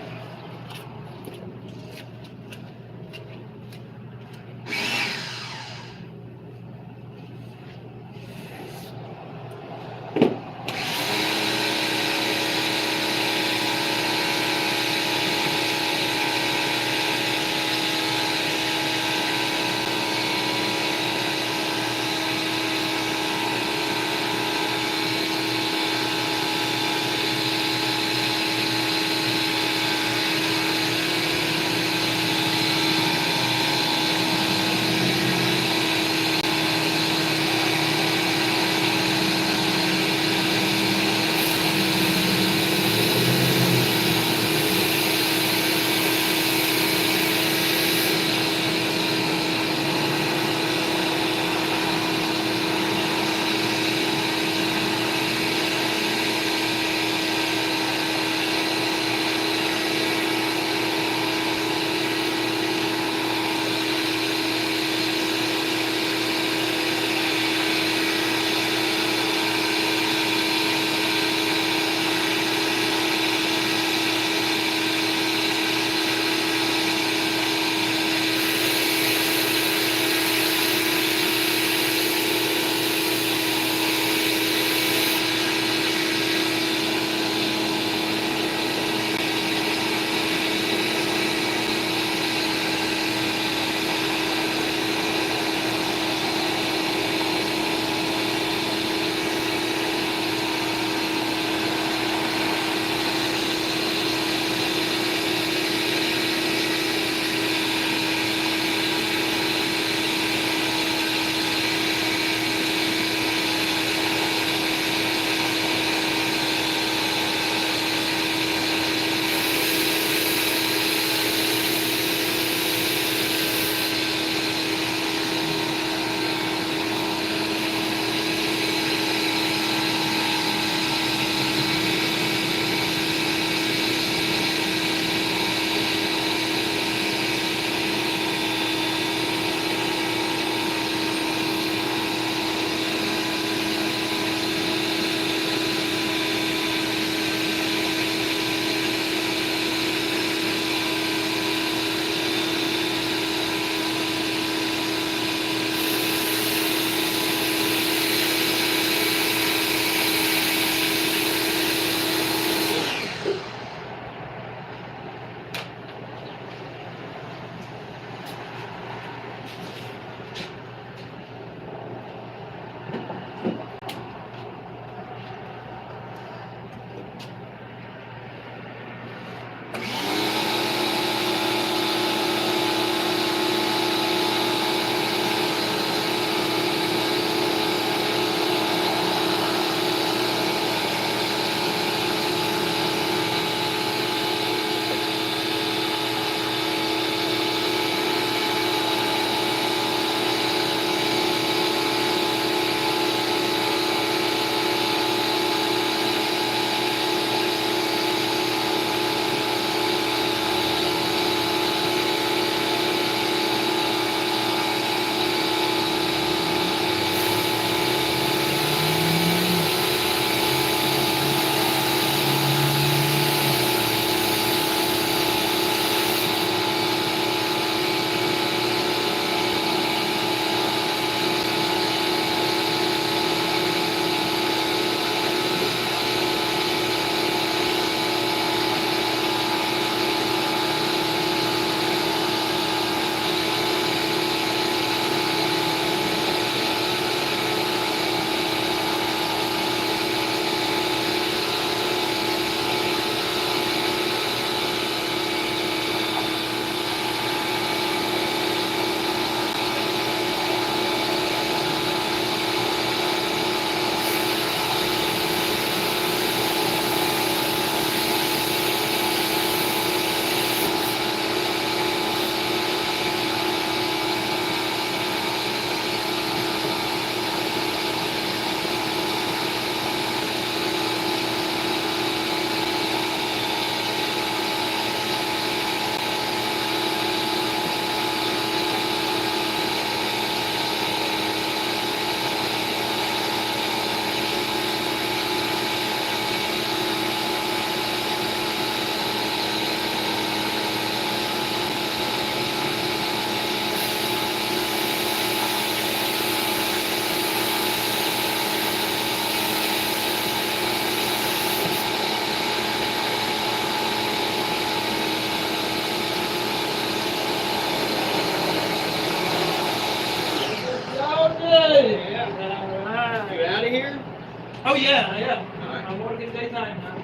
Oh, yeah, yeah. All right. I'm working daytime now.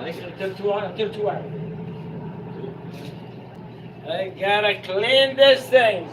Thank you. Until 2 hours. Until 2 hours. I gotta clean these things.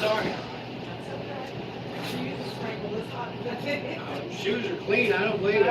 Sorry. Shoes are clean. I don't blame you.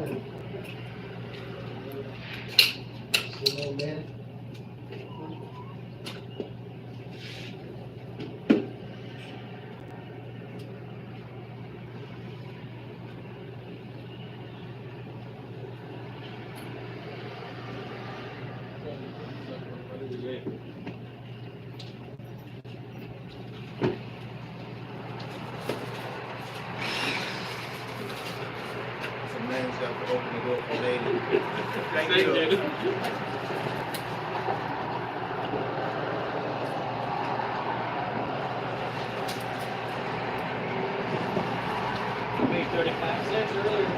Some man's got to open the door for lady. Thank you. Made 35 cents earlier.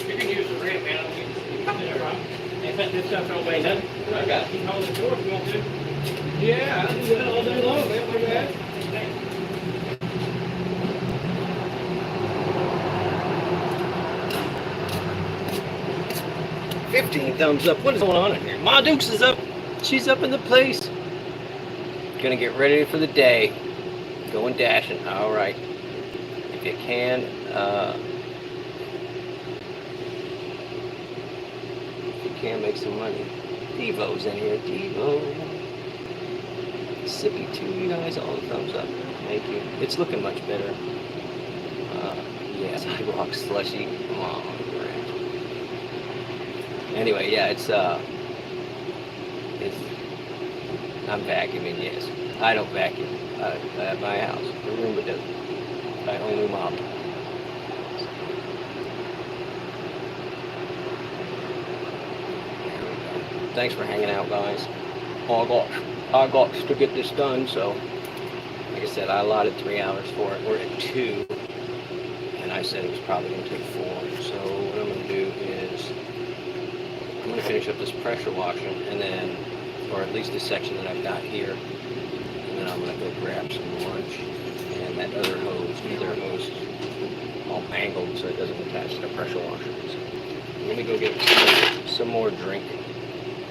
You can use the ramp, man. If this stuff don't weigh nothing, I got to hold the door if you want to. Yeah, I can do that all day long, man. Look at that. 15 thumbs up. What is going on in here? Ma Dukes is up. She's up in the place. Gonna get ready for the day. Going dashing. All right. If you can, make some money. Devo's in here. Devo. Sippy 2, you guys, all the thumbs up. Thank you. It's looking much better. Yeah, sidewalk slushy. Come on, Grant. Anyway, yeah, it's I'm vacuuming, yes. I don't vacuum at my house. The Roomba doesn't. I only mop. Thanks for hanging out, guys. I got to get this done, so like I said, I allotted 3 hours for it. We're at 2, and I said it was probably going to take 4. So what I'm going to do is I'm going to finish up this pressure washing, and then, or at least the section that I've got here, and then I'm going to go grab some lunch, and that other hose, either hose, all mangled so it doesn't attach to the pressure washer. So I'm going to go get some more drink.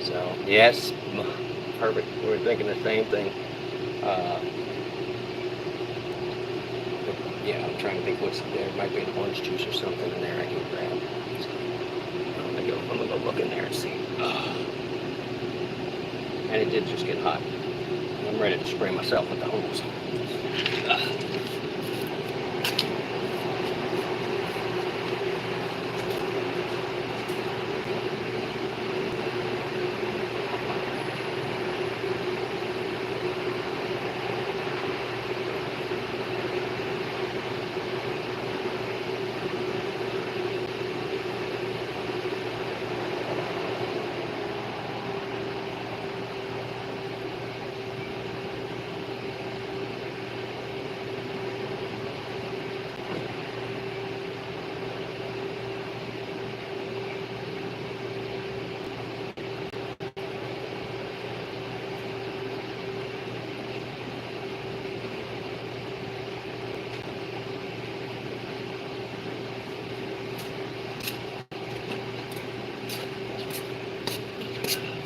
So, yes, perfect. We're thinking the same thing. Yeah, I'm trying to think what's there. Might be an orange juice or something in there I can grab. So, I'm gonna go look in there and see. And it did just get hot. I'm ready to spray myself with the hose.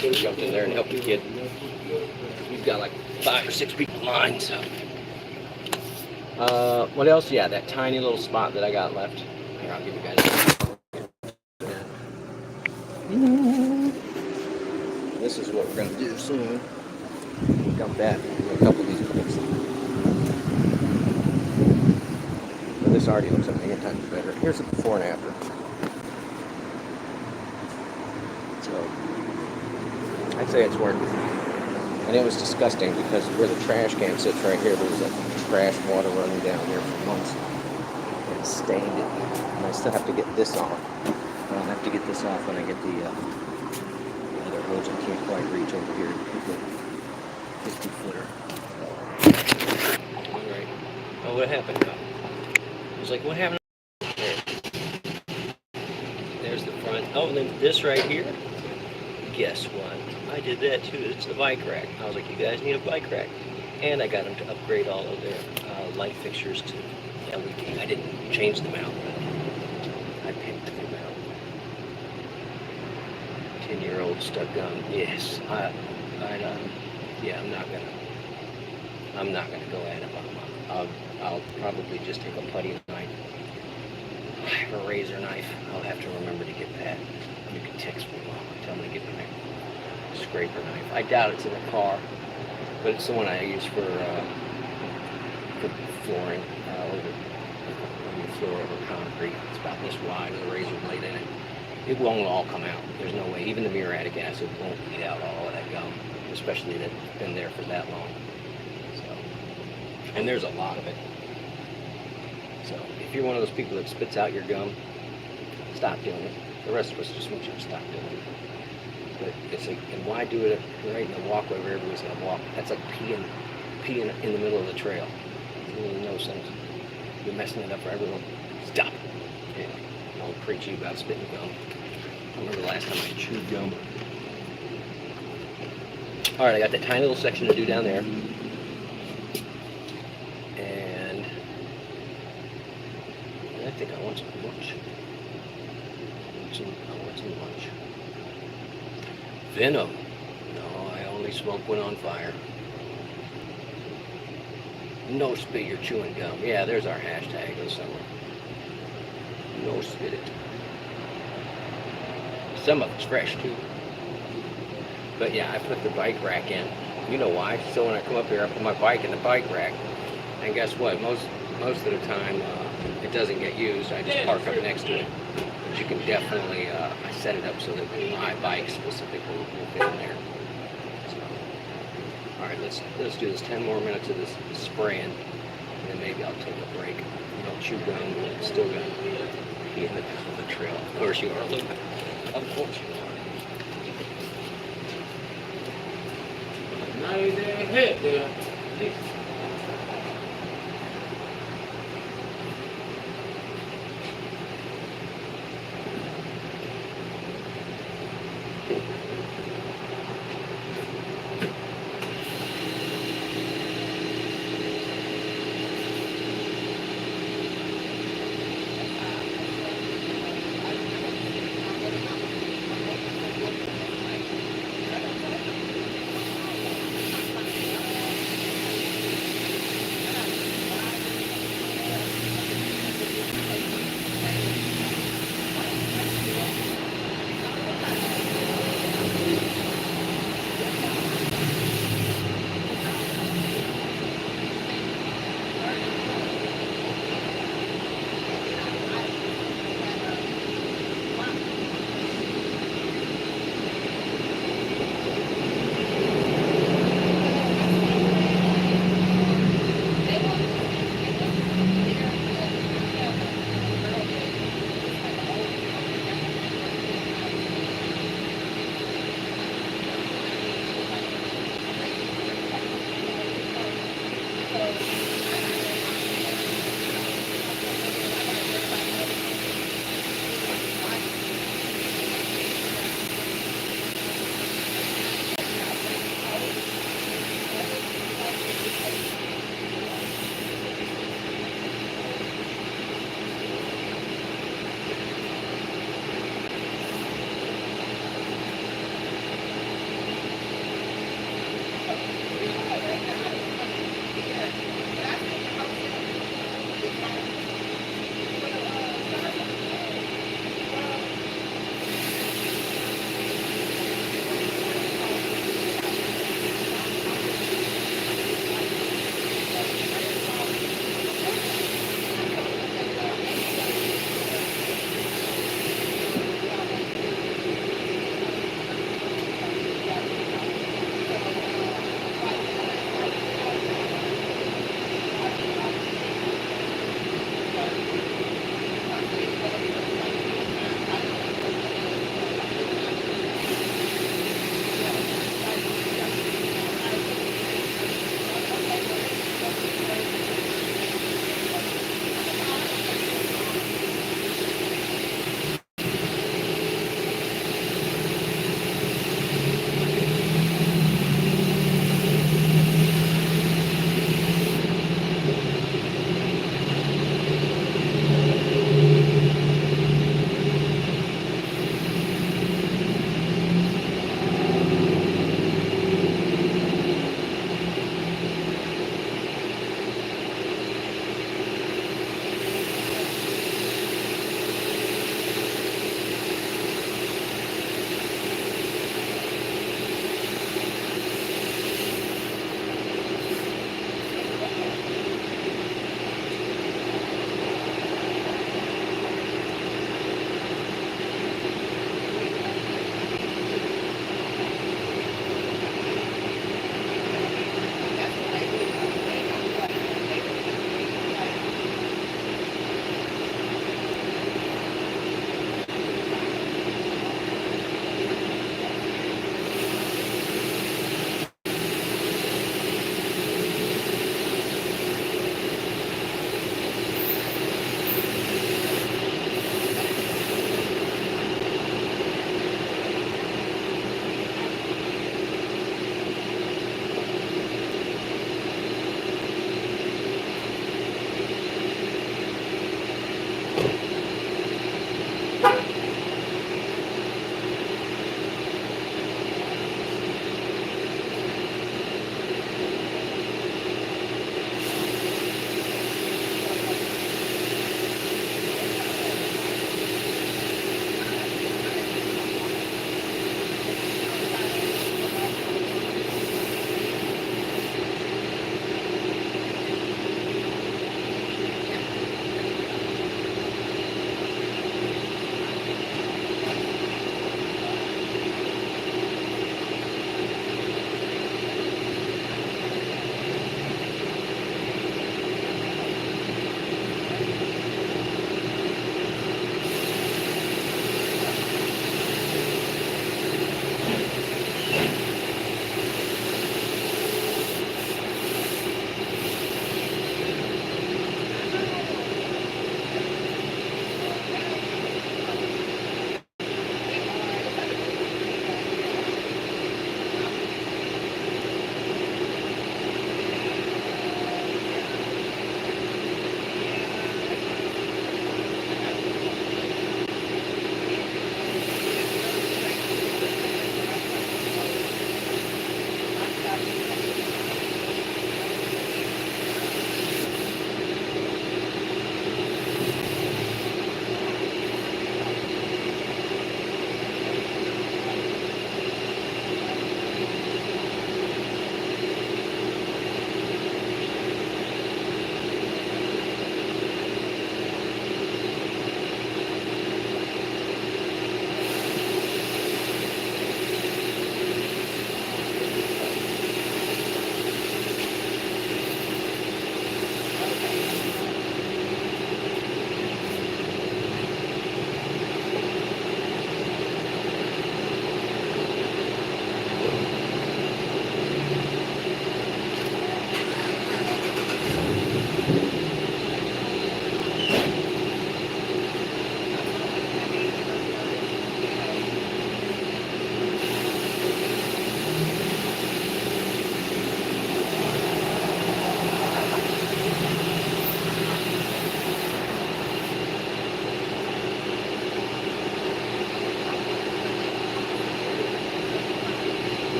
Should have jumped in there and helped the kid. We've got like 5 or 6 people in line, so. What else? Yeah, that tiny little spot that I got left. Here, I'll give you guys. This is what we're gonna do soon. Dump that. A couple of these clips. this already looks a million times better. Here's the before and after. So I'd say it's working. And it was disgusting because where the trash can sits right here, there was a trash water running down here for months. It stained it. And I still have to get this off. I'll have to get this off when I get the other hose. I can't quite reach over here to get the 50-footer. Alright. Oh, what happened? I was like, what happened? There. There's the front. Oh, and then this right here. Guess what? I did that too. It's the bike rack. I was like, you guys need a bike rack. And I got them to upgrade all of their light fixtures to LED. I didn't change them out, but I picked them out. 10-year-old stuck gun. Yes. Yeah, I'm not gonna go at it. I'll probably just take a putty knife. I have a razor knife. I'll have to remember to get that. You can text me while I tell me to get my scraper knife. I doubt it's in the car, but it's the one I use for flooring, over floor over concrete. It's about this wide with a razor blade in it. It won't all come out. There's no way. Even the muriatic acid won't eat out all of that gum, especially that's been there for that long. So, and there's a lot of it. So if you're one of those people that spits out your gum, stop doing it. The rest of us just want you to stop doing it. But it's like, and why do it right in the walkway where everybody's gonna walk? That's like peeing in the middle of the trail. It really no sense. You're messing it up for everyone. Stop. Anyway, I'll preach you about spitting gum. I remember the last time I chewed gum. All right, I got that tiny little section to do down there. And I think I want some lunch. I want some lunch. Venom. No, I only smoke when on fire. No spit your chewing gum. Yeah, there's our hashtag this summer. No spit it. Some of it's fresh too. But yeah, I put the bike rack in. You know why? So when I come up here, I put my bike in the bike rack. And guess what? Most of the time, it doesn't get used. I just park up next to it. But you can definitely, I set it up so that my bike specifically will fit in there. So, all right, let's do this 10 more minutes of this spraying, and then maybe I'll take a break. You don't chew gum, but it's still gonna be in the trail. Of course you are, Luke. Of course you are. 90 hit there.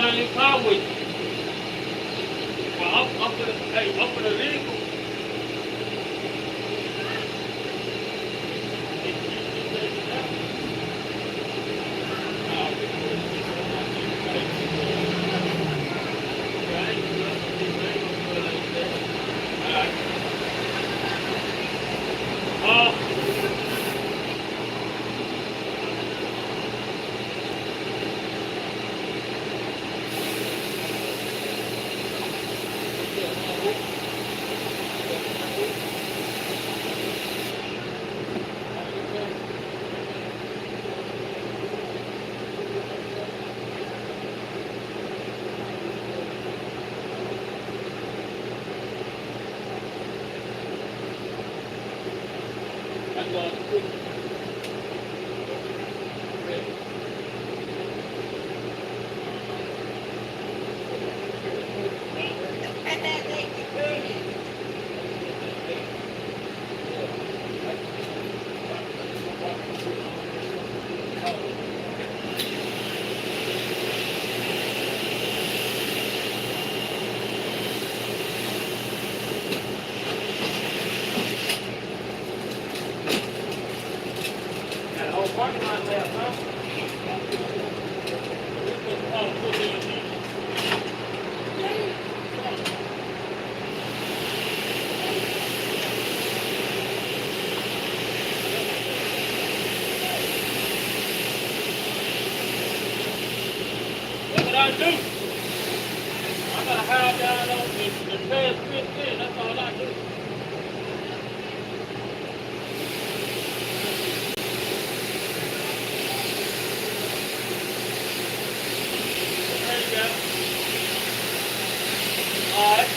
find a new car with you. Well, I'm for the, hey, I'm for the vehicle. I do. I gotta hide down on the past 15. That's all I do. There you go. All right.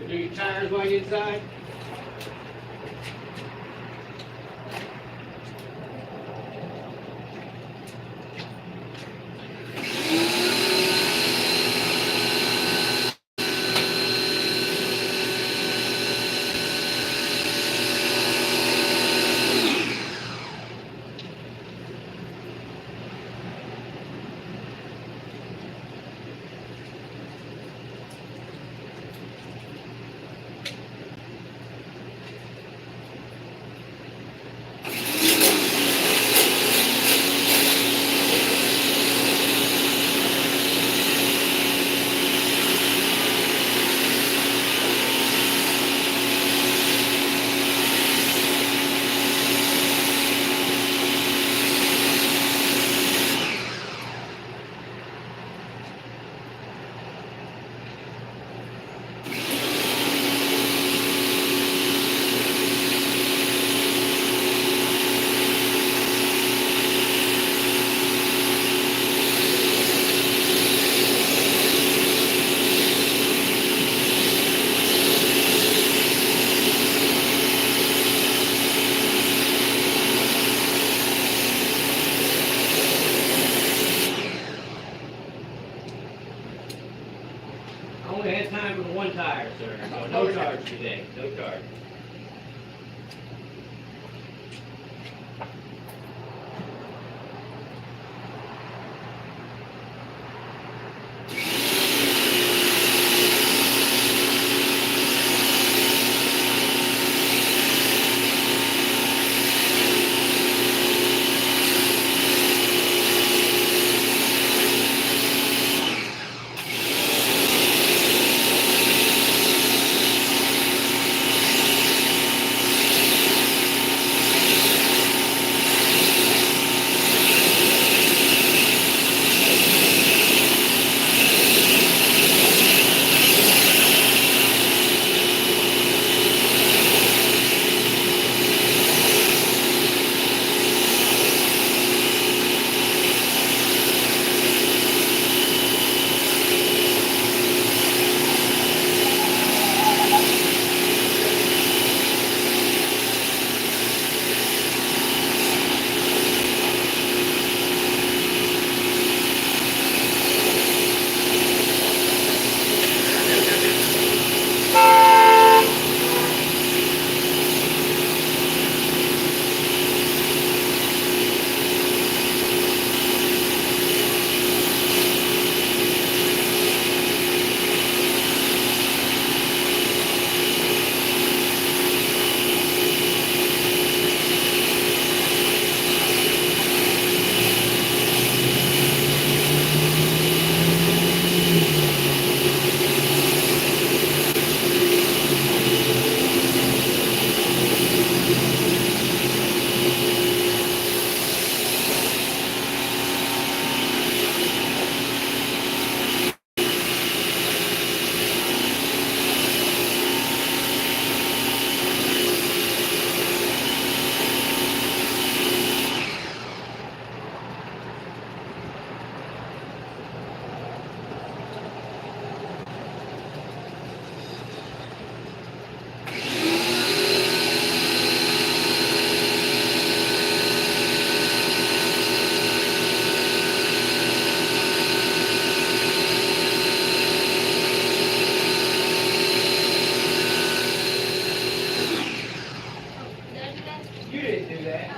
Do your tires while you're inside? only had time for the one tire, sir. So no charge today, no charge. You didn't do that.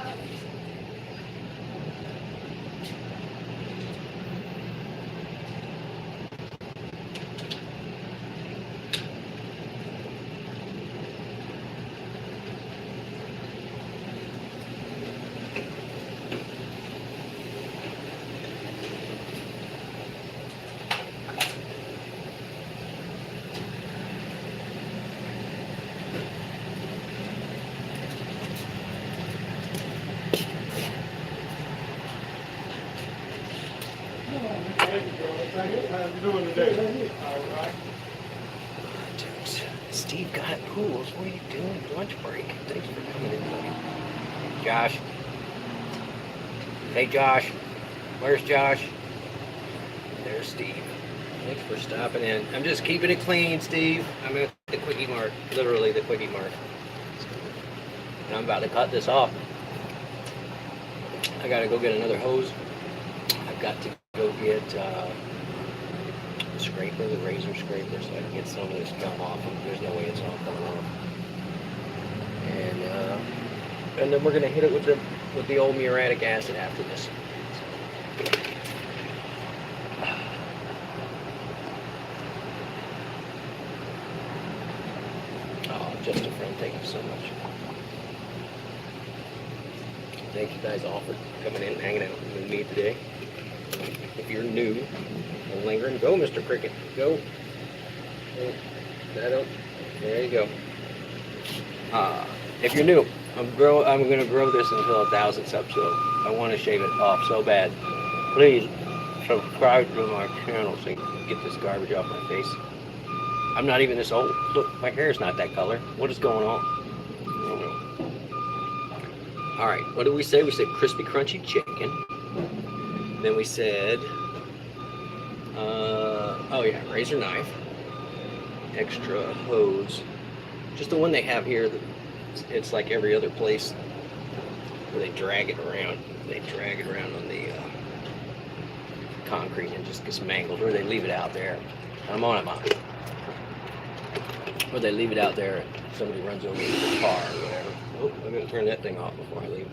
How you doing today? All right. Dude, Steve got pools. What are you doing? Lunch break. Thanks for coming in, buddy. Josh. Hey, Josh. Where's Josh? There's Steve. Thanks for stopping in. I'm just keeping it clean, Steve. I'm at the Quickie Mart. Literally the Quickie Mart. And I'm about to cut this off. I gotta go get another hose. I've got to go get the scraper, the razor scraper, so I can get some of this gum off. There's no way it's all coming off. And then we're gonna hit it with the old muriatic acid after this. Oh, just a friend, thank you so much. Thank you guys all for coming in and hanging out with me today. If you're new and lingering, go, Mr. Cricket, go. There you go. If you're new, I'm gonna grow this until 1,000 subs, so I want to shave it off so bad. Please subscribe to my channel so you can get this garbage off my face. I'm not even this old. Look, my hair's not that color. What is going on? I don't know. All right, what did we say? We said crispy, crunchy chicken. Then we said, oh yeah, razor knife, extra hose. Just the one they have here. It's like every other place where they drag it around. They drag it around on the concrete and just gets mangled, or they leave it out there. I'm on it, Mom. Or they leave it out there and somebody runs over with a car or whatever. Oh, I'm gonna turn that thing off before I leave.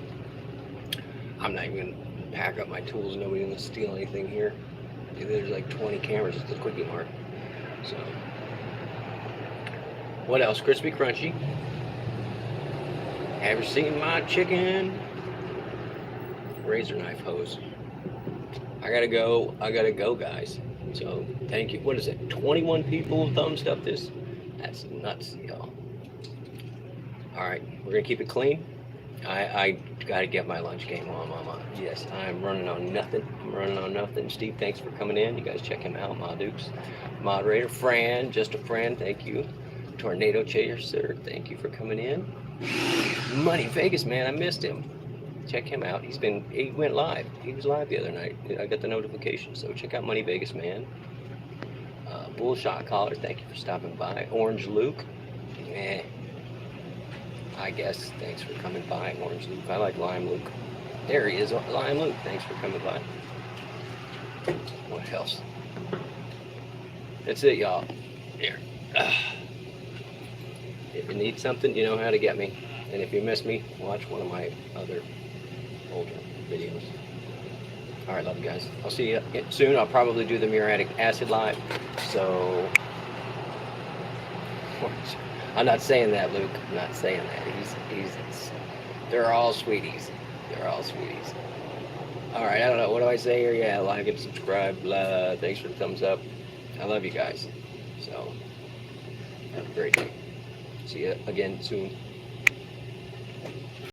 I'm not even gonna pack up my tools. Nobody gonna steal anything here. There's like 20 cameras at the Quickie Mart. So, what else? Crispy Crunchy. Have you seen my chicken? Razor knife hose. I gotta go, guys. So, thank you. What is it? 21 people thumbs up this. That's nuts, y'all. All right, we're gonna keep it clean. I gotta get my lunch game on, Mama. Yes, I'm running on nothing. Steve, thanks for coming in. You guys check him out. Ma Dukes, moderator. Fran, just a friend. Thank you. Tornado Chaser, thank you for coming in. Money Vegas, man, I missed him. Check him out. He went live. He was live the other night. I got the notification. So check out Money Vegas, man. Bullshot Collar, thank you for stopping by. Orange Luke, I guess, thanks for coming by. Orange Luke, I like Lime Luke. There he is, Lime Luke, thanks for coming by. What else? That's it, y'all. Here. If you need something, you know how to get me. And if you miss me, watch one of my other older videos. All right, love you guys. I'll see you soon. I'll probably do the muriatic acid live. So, I'm not saying that, Luke. I'm not saying that. They're all sweeties. All right, I don't know. What do I say here? Yeah, like and subscribe. Blah. Thanks for the thumbs up. I love you guys. So, have a great day. See you again soon.